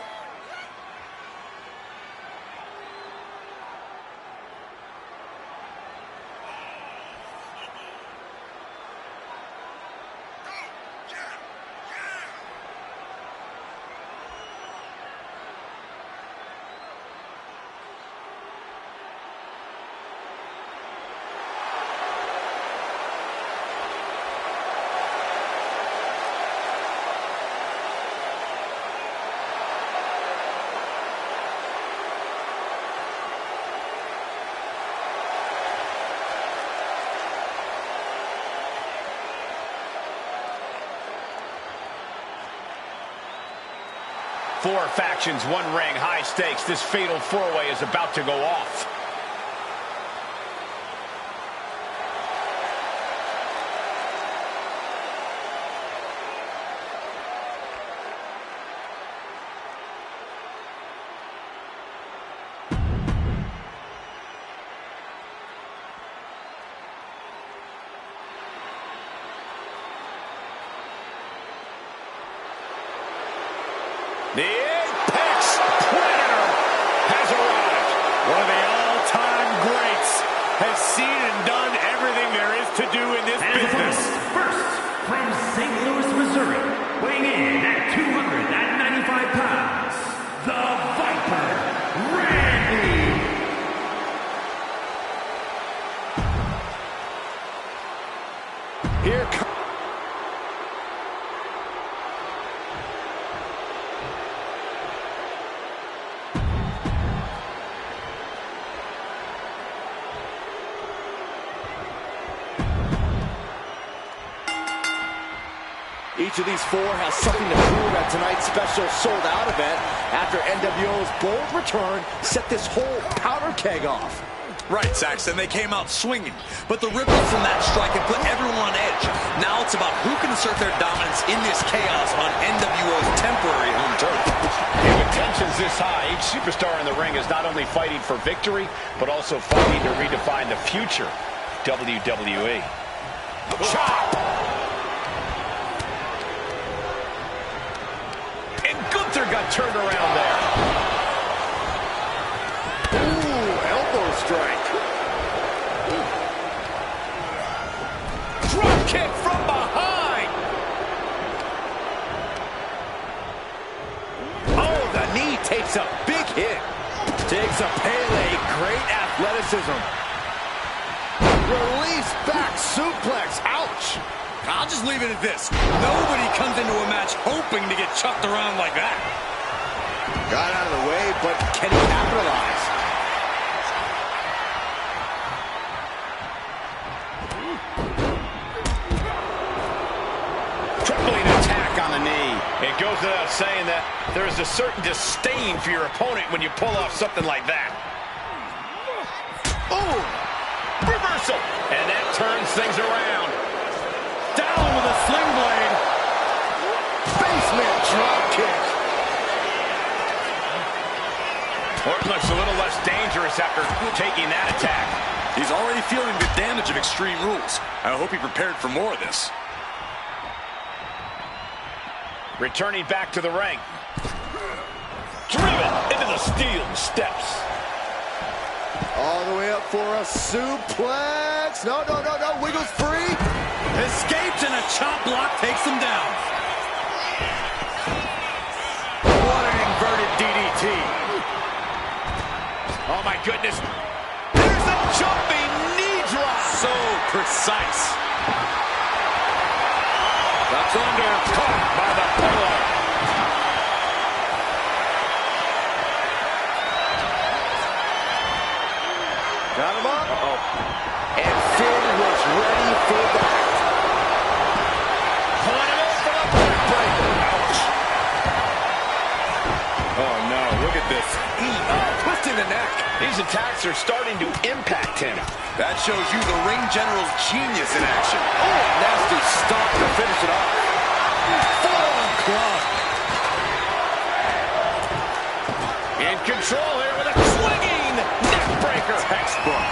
Four factions, one ring, high stakes. This fatal four-way is about to go off. The Apex Predator has arrived. One of the all-time greats has seen and done everything there is to do in this business. First, from St. Louis, Missouri, weighing in at 295 pounds, the Viper, Randy. Here comes... Each of these four has something to prove at tonight's special sold-out event after NWO's bold return set this whole powder keg off. Right, Saxton, they came out swinging, but the ripple from that strike had put everyone on edge. Now it's about who can assert their dominance in this chaos on NWO's temporary home turf. And with tensions this high, each superstar in the ring is not only fighting for victory, but also fighting to redefine the future WWE. Chop! And Gunther got turned around there. Ooh, elbow strike. Drop kick from behind. Oh, the knee takes a big hit. Takes a Pele, great athleticism. Release back suplex, ouch. I'll just leave it at this. Nobody comes into a match hoping to get chucked around like that. Got out of the way, but can he capitalize? Tripling attack on the knee. It goes without saying that there is a certain disdain for your opponent when you pull off something like that. Oh! Reversal! And that turns things around. Down with a sling blade. Basement drop kick. Orton looks a little less dangerous after taking that attack. He's already feeling the damage of Extreme Rules. I hope he prepared for more of this. Returning back to the ring. Driven into the steel steps. All the way up for a suplex. No, no, no, no. Wiggles free. Escapes and a chop block takes him down. What an inverted DDT. Oh, my goodness. There's a jumping knee drop. So precise. That's under. Caught by the pillar. Got him up. Uh-oh. And Finn was ready for that. Pulling him up for the backbreaker. Ouch. Oh, no. Look at this. Twisting the neck. These attacks are starting to impact him. That shows you the ring general's genius in action. Oh, nasty stop to finish it off. Full-on club. In control here with a swinging neck breaker. Textbook.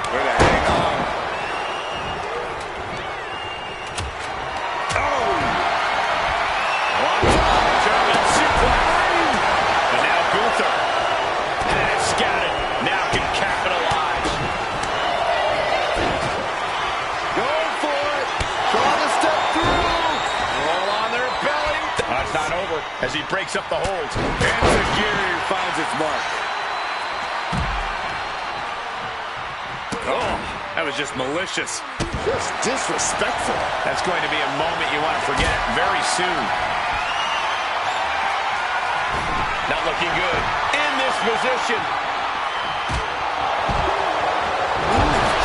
Way to hang on. Oh! On top, German suplex. And now Gunther has scouted. Now can capitalize. Going for it. Trying to step through. Roll on their belly. It's not over as he breaks up the holds. And Tajiri finds its mark. Oh, that was just malicious. Just disrespectful. That's going to be a moment you want to forget very soon. Not looking good in this position.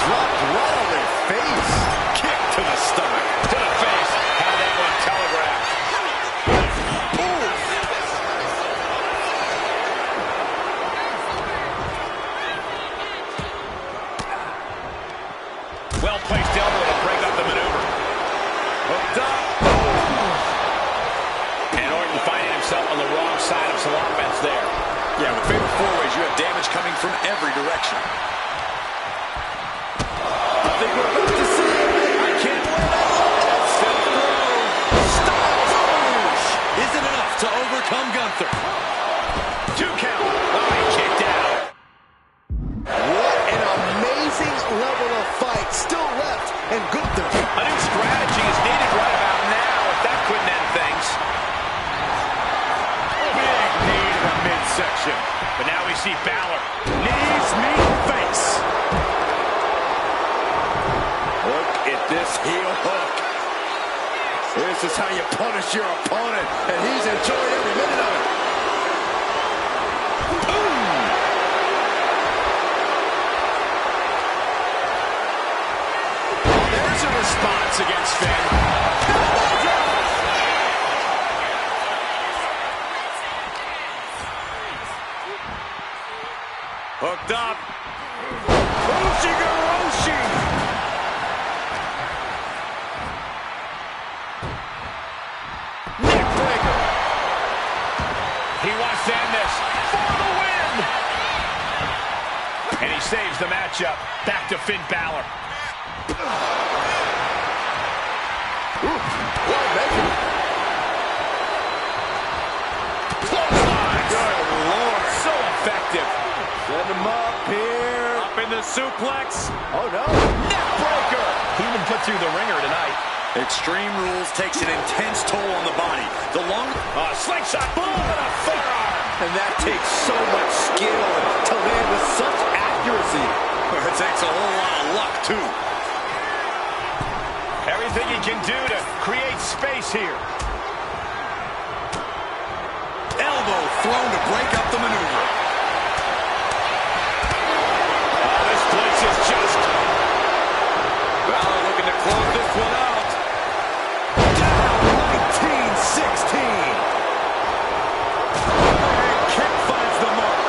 Dropped right on their face. Kick to the stomach. To the face. Had that one telegraphed. Well-placed elbow to break up the maneuver. Hooked up. And Orton finding himself on the wrong side of some offense there. Yeah, with fatal four-ways, you have damage coming from every direction. I think we're about to see it. I can't wait. Step through. Styles push isn't enough to overcome Gunther. 2 count. Oh, he kicked out. What an amazing level of fight still left. And Gunther. A new strategy is needed right about now if that couldn't end things. Big knee to the midsection. But now we see Balor. Knees meet face. Look at this heel hook. This is how you punish your opponent. And he's enjoying every minute of it. There's a response against Finn. Hooked up. Ushigoroshi. Neck breaker. He wants to end this for the win. And he saves the matchup. Back to Finn Balor. Well measured. Clothesline. Good Lord. So effective. Set him up here. Up in the suplex. Oh, no. Neck breaker. He even put through the ringer tonight. Extreme Rules takes an intense toll on the body. The longer... Slingshot. Boom. And a forearm. And that takes so much skill to land with such accuracy. It takes a whole lot of luck, too. Everything he can do to create space here. Elbow thrown to break up the maneuver. Oh, this place is just... Balor looking to close this one out. Down 19-16. And kick finds the mark.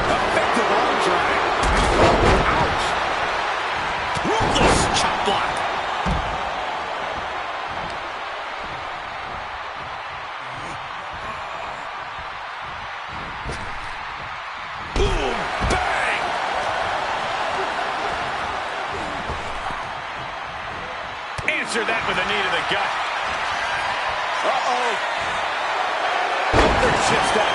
Effective arm drag. Ouch. Ruthless chop block. boom, bang. Answer that with a knee to the gut. Uh-oh. Gunther shifts down.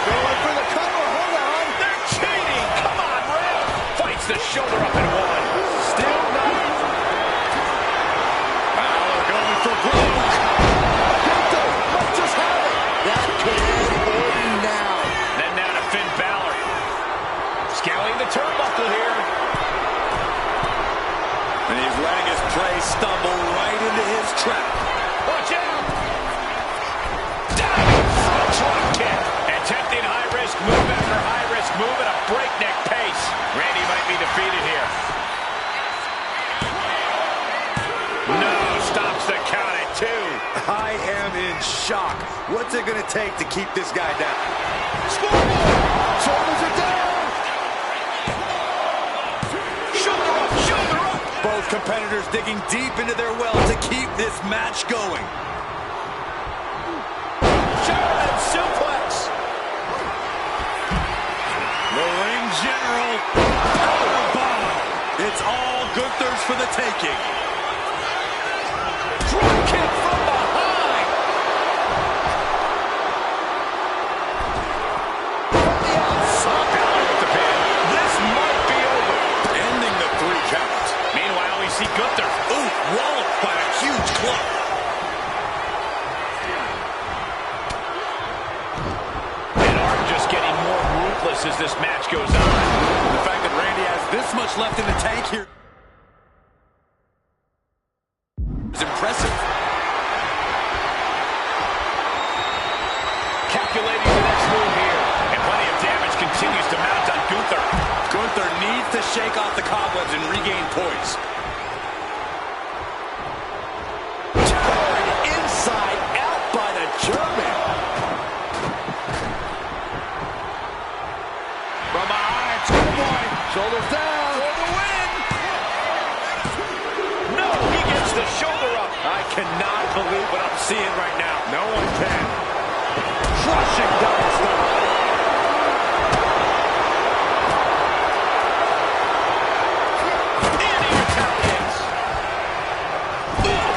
Going for the cover. Hold on. They're cheating. Come on, Ref. Fights the shoulder up and one. Still not. Balor going for broke. Gunther might just have it. That could end Orton now. Then down to Finn Balor. Scaling the turnbuckle here. And he's letting his prey stumble right into his trap. Watch out. Diving front drop kick. Attempting high-risk move after high-risk move at a breakneck pace. Randy might be defeated here. No, stops the count at 2. I am in shock. What's it going to take to keep this guy down? Scoreboard. Shoulders are down. Shoulder up, shoulder up. Both competitors digging deep into their well to keep this match going. German suplex. The ring general. Powerbomb. It's all Gunther's for the taking. Drop kick from behind. From the outside. Balor with the pin. This might be over. Ending the 3 count. Meanwhile, we see Gunther. Ooh, walloped by a huge club. And Arn just getting more ruthless as this match goes on. The fact that Randy has this much left in the tank here is impressive. Calculating the next move here. And plenty of damage continues to mount on Gunther. Gunther needs to shake off the cobwebs and regain poise. Turned inside out by the German. From behind, Schoolboy. Shoulders down. For the win. No, he gets the shoulder up. I cannot believe what I'm seeing right now. No one can. Crushing double stomp. Anteater tap kicks.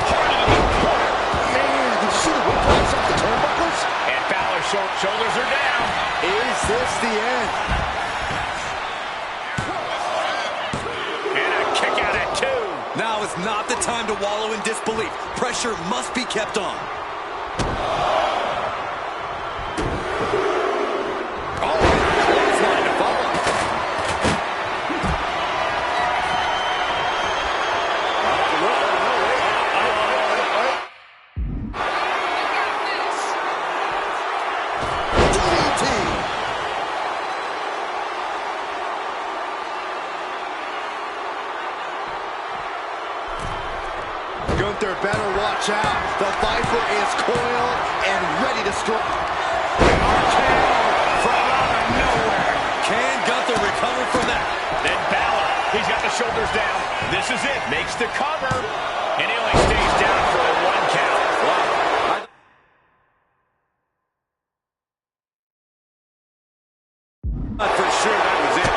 Hard into the corner. Man, did you see the whiplash off the turnbuckles? And Balor's shoulders are down. Is this the end? And a kick out at 2. Now is not the time to wallow in disbelief. Pressure must be kept on. Oh, clothesline to follow. DDT. Gunther better watch out. The Viper is coiled and ready to strike. From out of nowhere. Can Gunther recover from that? Then Balor, he's got the shoulders down. This is it, makes the cover. And he only stays down for a 1 count. Wow. For sure that was it.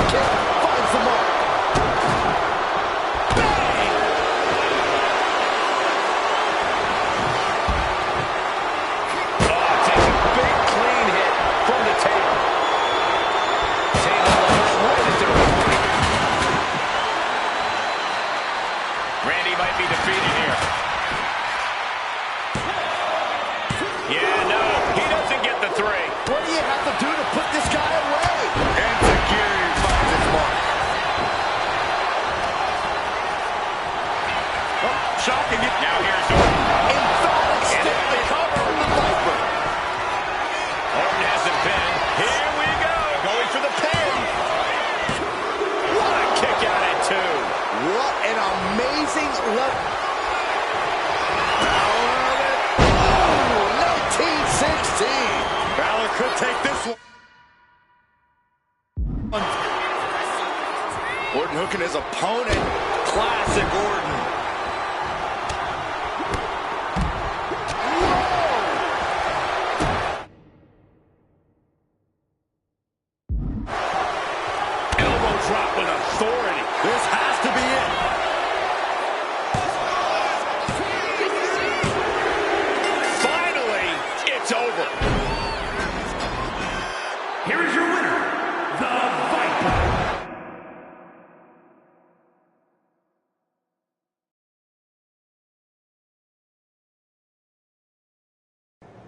Finds the mark. Takes a big clean hit from the table. Table ready to go. Randy might be defeated here. Yeah, no, he doesn't get the 3. What do you have to do to put this guy away? And Takiri finds his mark. Oh, shocking it. Now here's Orton. Emphatic And stick the cover. from the Viper. Orton has him pinned. Here we go. Going for the pin. What a kick out at 2. What an amazing level. 1916. Balor could take this one. Orton hooking his opponent. Classic Orton. Elbow drop with authority. This has to be it. Finally, it's over. Here is your winner, the Viper.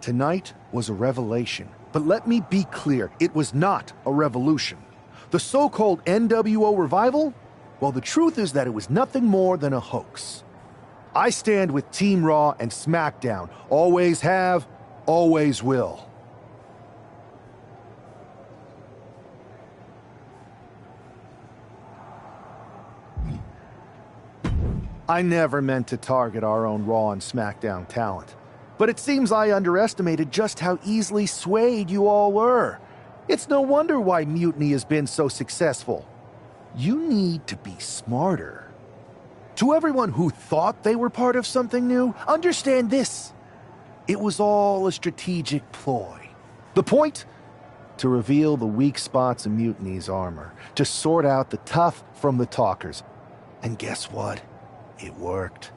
Tonight was a revelation, but let me be clear, it was not a revolution. The so-called NWO revival? Well, the truth is that it was nothing more than a hoax. I stand with Team Raw and SmackDown. Always have, always will. I never meant to target our own Raw and SmackDown talent. But it seems I underestimated just how easily swayed you all were. It's no wonder why Mutiny has been so successful. You need to be smarter. To everyone who thought they were part of something new, understand this. It was all a strategic ploy. The point? To reveal the weak spots in Mutiny's armor, to sort out the tough from the talkers. And guess what? It worked.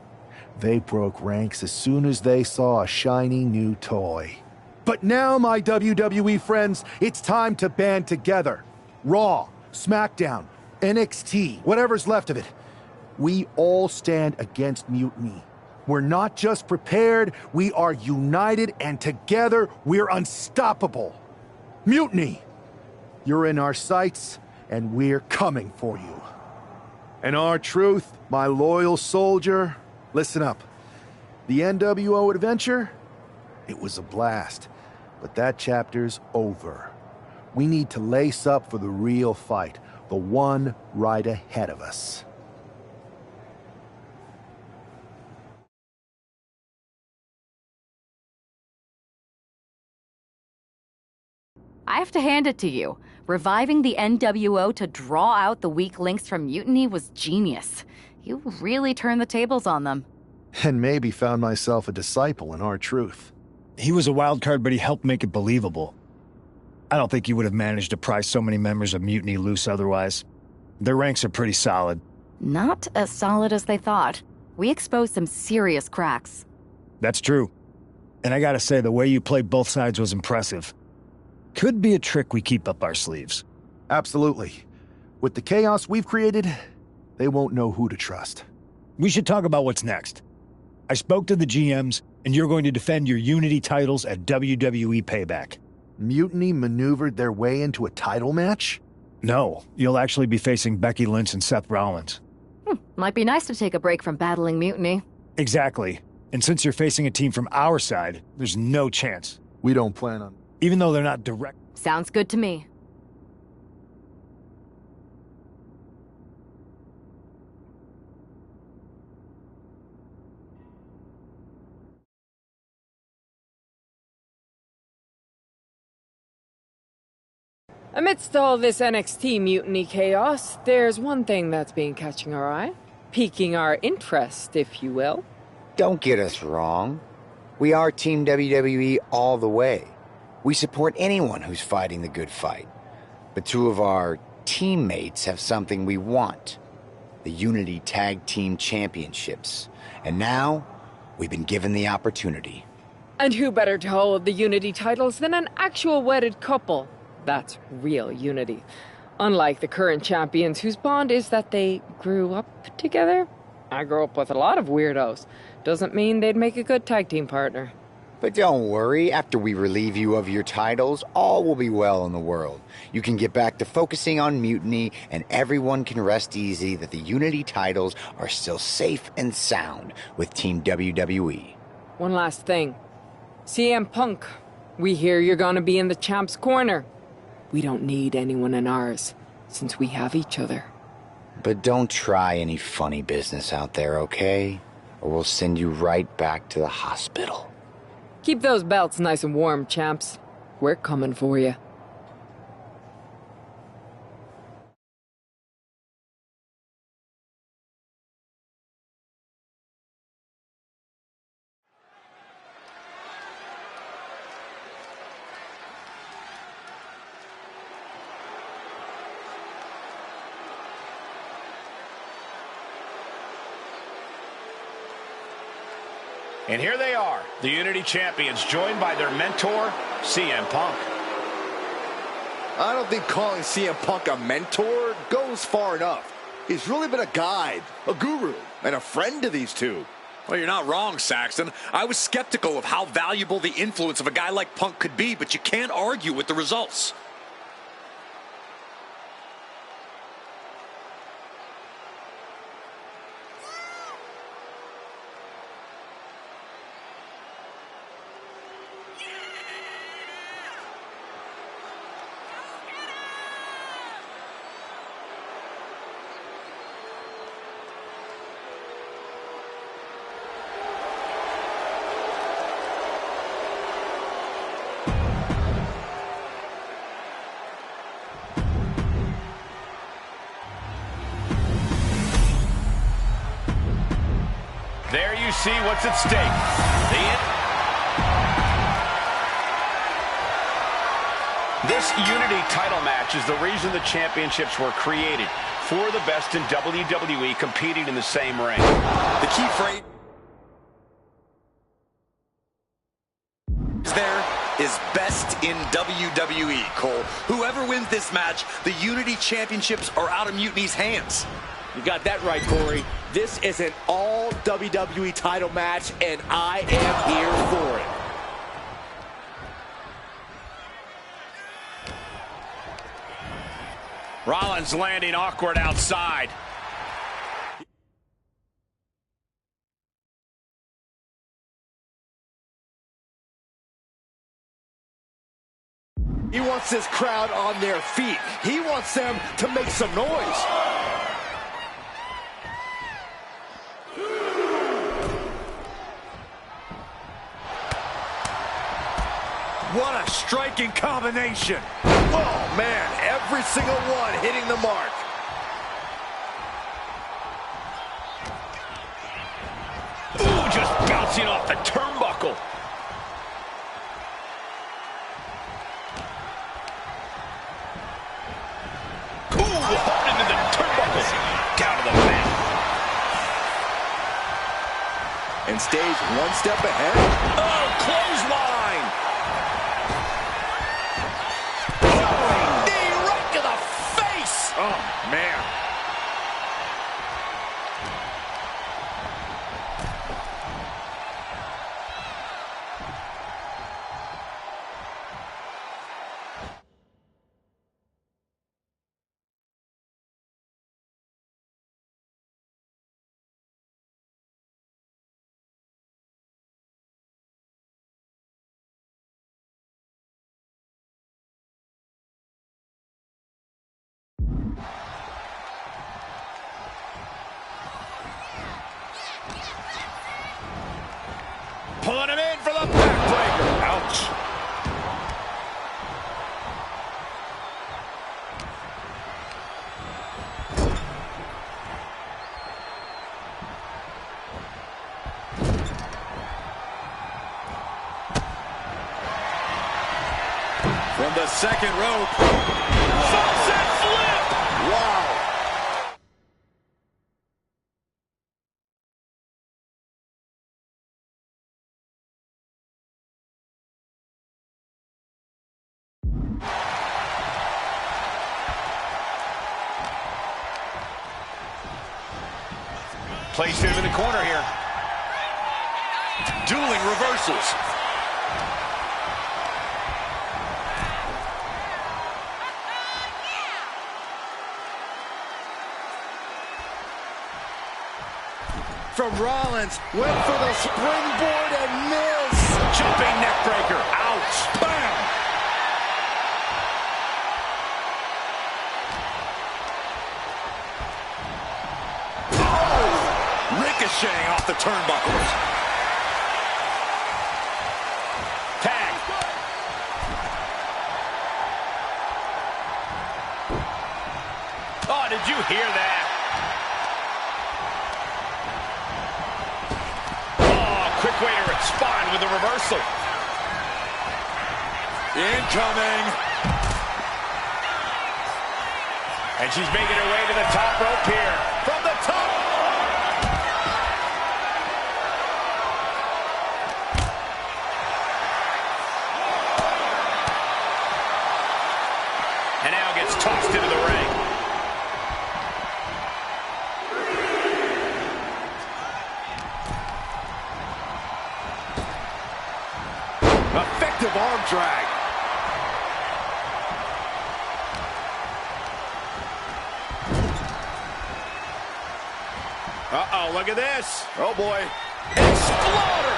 They broke ranks as soon as they saw a shiny new toy. But now, my WWE friends, it's time to band together. Raw, SmackDown, NXT, whatever's left of it. We all stand against Mutiny. We're not just prepared, we are united, and together we're unstoppable. Mutiny! You're in our sights, and we're coming for you. And R-Truth, my loyal soldier, listen up. The NWO adventure? It was a blast, but that chapter's over. We need to lace up for the real fight, the one right ahead of us. I have to hand it to you. Reviving the NWO to draw out the weak links from Mutiny was genius. You really turned the tables on them. And maybe found myself a disciple in R-Truth. He was a wild card, but he helped make it believable. I don't think he would have managed to pry so many members of Mutiny loose otherwise. Their ranks are pretty solid. Not as solid as they thought. We exposed some serious cracks. That's true. And I gotta say, the way you played both sides was impressive. Could be a trick we keep up our sleeves. Absolutely. With the chaos we've created, they won't know who to trust. We should talk about what's next. I spoke to the GMs, and you're going to defend your Unity titles at WWE Payback. Mutiny maneuvered their way into a title match? No, you'll actually be facing Becky Lynch and Seth Rollins. Might be nice to take a break from battling Mutiny. Exactly. And since you're facing a team from our side, there's no chance. We don't plan on... Even though they're not direct... Sounds good to me. Amidst all this NXT mutiny chaos, there's one thing that's been catching our eye. Piquing our interest, if you will. Don't get us wrong. We are Team WWE all the way. We support anyone who's fighting the good fight. But two of our teammates have something we want. The Unity Tag Team Championships. And now, we've been given the opportunity. And who better to hold the Unity titles than an actual wedded couple? That's real unity. Unlike the current champions whose bond is that they grew up together. I grew up with a lot of weirdos. Doesn't mean they'd make a good tag team partner. But don't worry, after we relieve you of your titles, all will be well in the world. You can get back to focusing on Mutiny, and everyone can rest easy that the Unity titles are still safe and sound with Team WWE. One last thing. CM Punk, we hear you're gonna be in the champ's corner. We don't need anyone in ours, since we have each other. But don't try any funny business out there, okay? Or we'll send you right back to the hospital. Keep those belts nice and warm, champs. We're coming for you. And here they are, the Unity Champions, joined by their mentor, CM Punk. I don't think calling CM Punk a mentor goes far enough. He's really been a guide, a guru, and a friend to these two. Well, you're not wrong, Saxton. I was skeptical of how valuable the influence of a guy like Punk could be, but you can't argue with the results. There you see what's at stake. This Unity title match is the reason the championships were created. For the best in WWE competing in the same ring. The key phrase there is best in WWE, Cole. Whoever wins this match, the Unity Championships are out of Mutiny's hands. You got that right, Corey. This is an all WWE title match, and I am here for it. Rollins landing awkward outside. He wants this crowd on their feet. He wants them to make some noise. What a striking combination. Oh, man, every single one hitting the mark. Ooh, just bouncing off the turnbuckle. Ooh, hard into the turnbuckle. Down to the mat. And stays one step ahead. Oh, clothesline. Oh, man. Pulling him in for the backbreaker. Ouch. the second rope. Sunset flip! Wow. Placed him in the corner here. Dueling reversals. From Rollins, went for the springboard and missed. Jumping neck breaker. Ouch. Bam! Ricocheting off the turnbuckles. Tag. Oh, did you hear that? Oh, quick way to respond with a reversal. Incoming. And she's making her way to the top rope here. From the top. And now gets tossed into the ring. Effective arm drag. Uh-oh, look at this. Oh, boy. Exploder!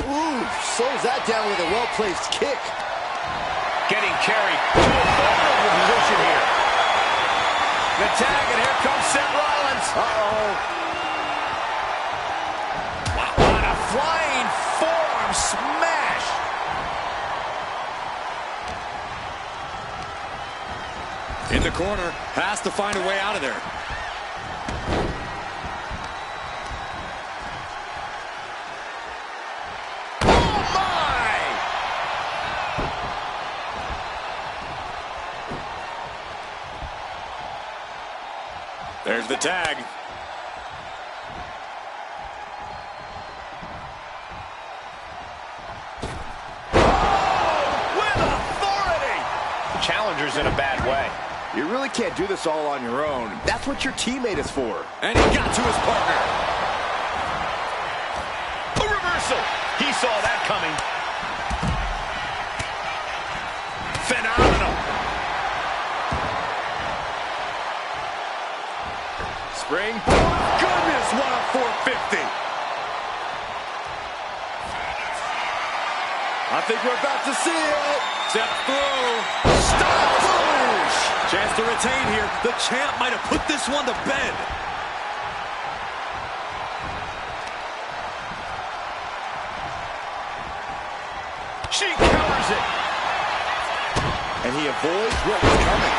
Ooh, slows that down with a well-placed kick. Getting carried to a vulnerable position here. The tag, and here comes Seth Rollins. Uh-oh. Wow, on a flying forearm smash. In the corner, has to find a way out of there. There's the tag. With authority! Challenger's in a bad way. You really can't do this all on your own. That's what your teammate is for. And he got to his partner. A reversal. He saw that coming. Phenomenal. Spring. Oh, goodness, what a 450. I think we're about to see it. Step through. Stop. Chance to retain here. The champ might have put this one to bed. She counters it. And he avoids what was coming.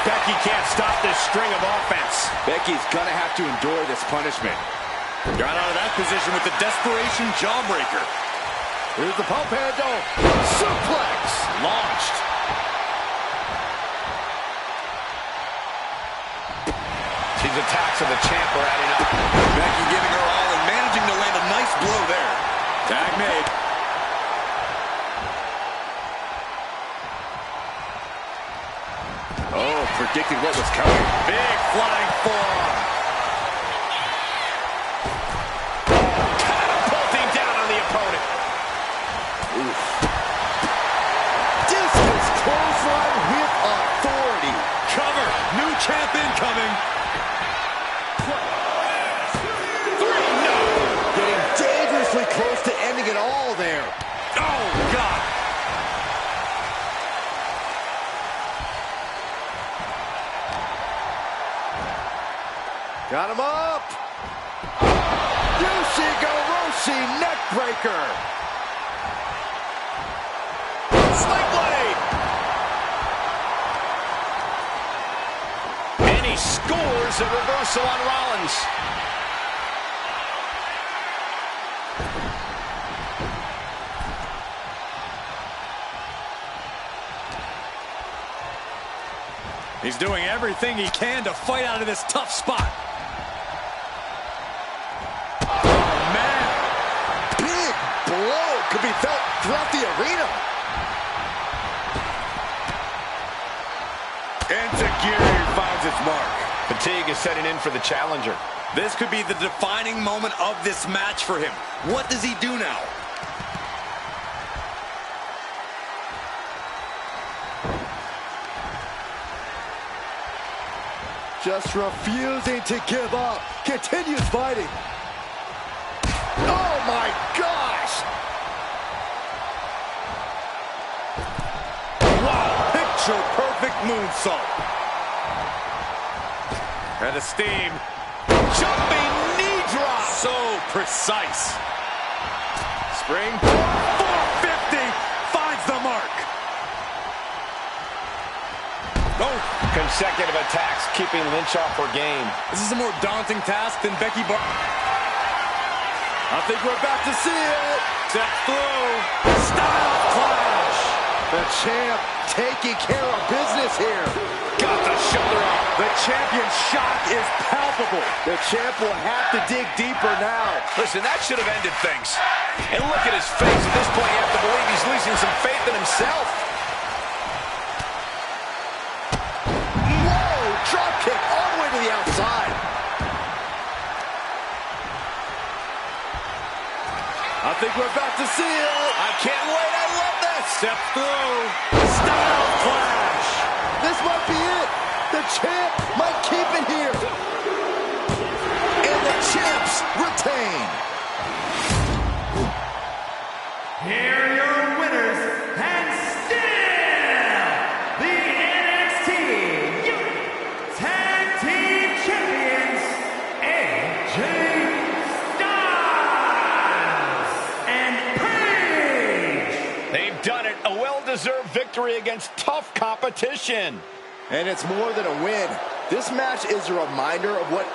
Becky can't stop this string of offense. Becky's gonna have to endure this punishment. Got out of that position with the desperation jawbreaker. Here's the pump handle. Suplex. Launched. These attacks of the champ are adding up. Becky giving her all and managing to land a nice blow there. Tag made. Oh, predicted what was coming. Big flying forearm. Catapulting down on the opponent. Oof. Discus clothesline with authority. Cover. New champ incoming. Getting there. Oh, God. Got him up. Ushigoroshi neckbreaker. Sling blade. And he scores a reversal on Rollins. He's doing everything he can to fight out of this tough spot. Blow could be felt throughout the arena. Enziguri finds its mark. Fatigue is setting in for the challenger. This could be the defining moment of this match for him. What does he do now? Just refusing to give up. Continues fighting. Oh my gosh! Wow, picture perfect moonsault. And the steam. Jumping knee drop. So precise. Spring. 450 finds the mark. Oh, consecutive attacks keeping Lynch off her game. This is a more daunting task than Becky Bar. I think we're about to see it. Step through. Style clash. The champ taking care of business here. Got the shoulder up. The champion's shock is palpable. The champ will have to dig deeper now. Listen, that should have ended things. And look at his face. At this point, you have to believe he's losing some faith in himself. Whoa, drop kick all the way to the outside. I think we're about to see it. I can't wait. I love this. Step through. Style clash. This might be it. The champ might keep it here. And the champs retain. Here are your winners, and still the NXT Tag Team Champions, AJ Styles and Paige. They've done it. A well-deserved victory against tough competition. And it's more than a win. This match is a reminder of what...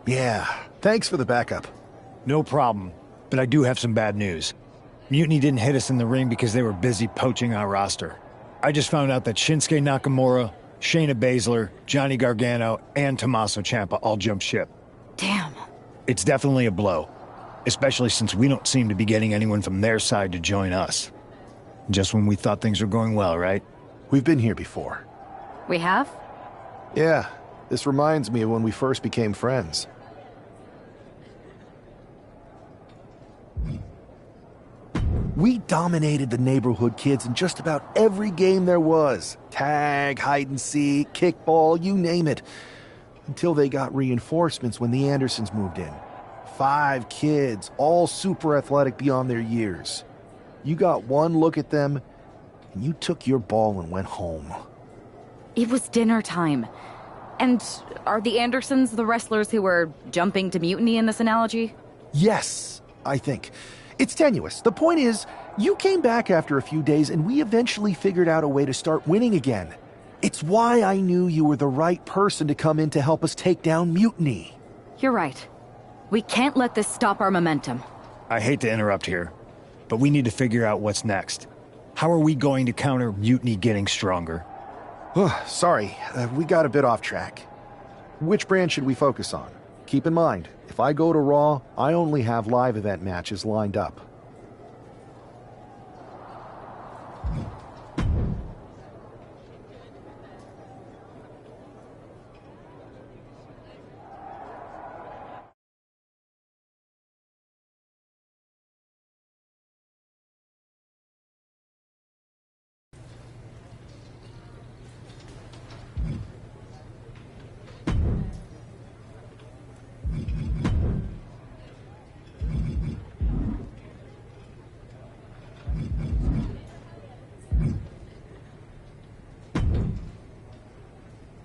Yeah, thanks for the backup. No problem, but I do have some bad news. Mutiny didn't hit us in the ring because they were busy poaching our roster. I just found out that Shinsuke Nakamura, Shayna Baszler, Johnny Gargano, and Tommaso Ciampa all jumped ship. Damn. It's definitely a blow, especially since we don't seem to be getting anyone from their side to join us. Just when we thought things were going well, right? We've been here before. We have? Yeah, this reminds me of when we first became friends. We dominated the neighborhood kids in just about every game there was. Tag, hide and seek, kickball, you name it. Until they got reinforcements when the Andersons moved in. 5 kids, all super athletic beyond their years. You got one look at them, and you took your ball and went home. It was dinner time. And are the Andersons the wrestlers who were jumping to mutiny in this analogy? Yes, I think. It's tenuous. The point is, you came back after a few days and we eventually figured out a way to start winning again. It's why I knew you were the right person to come in to help us take down Mutiny. You're right. We can't let this stop our momentum. I hate to interrupt here, but we need to figure out what's next. How are we going to counter Mutiny getting stronger? Sorry, we got a bit off track. Which brand should we focus on? Keep in mind, if I go to Raw, I only have live event matches lined up.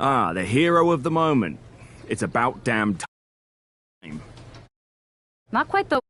Ah, the hero of the moment. It's about damn time. Not quite the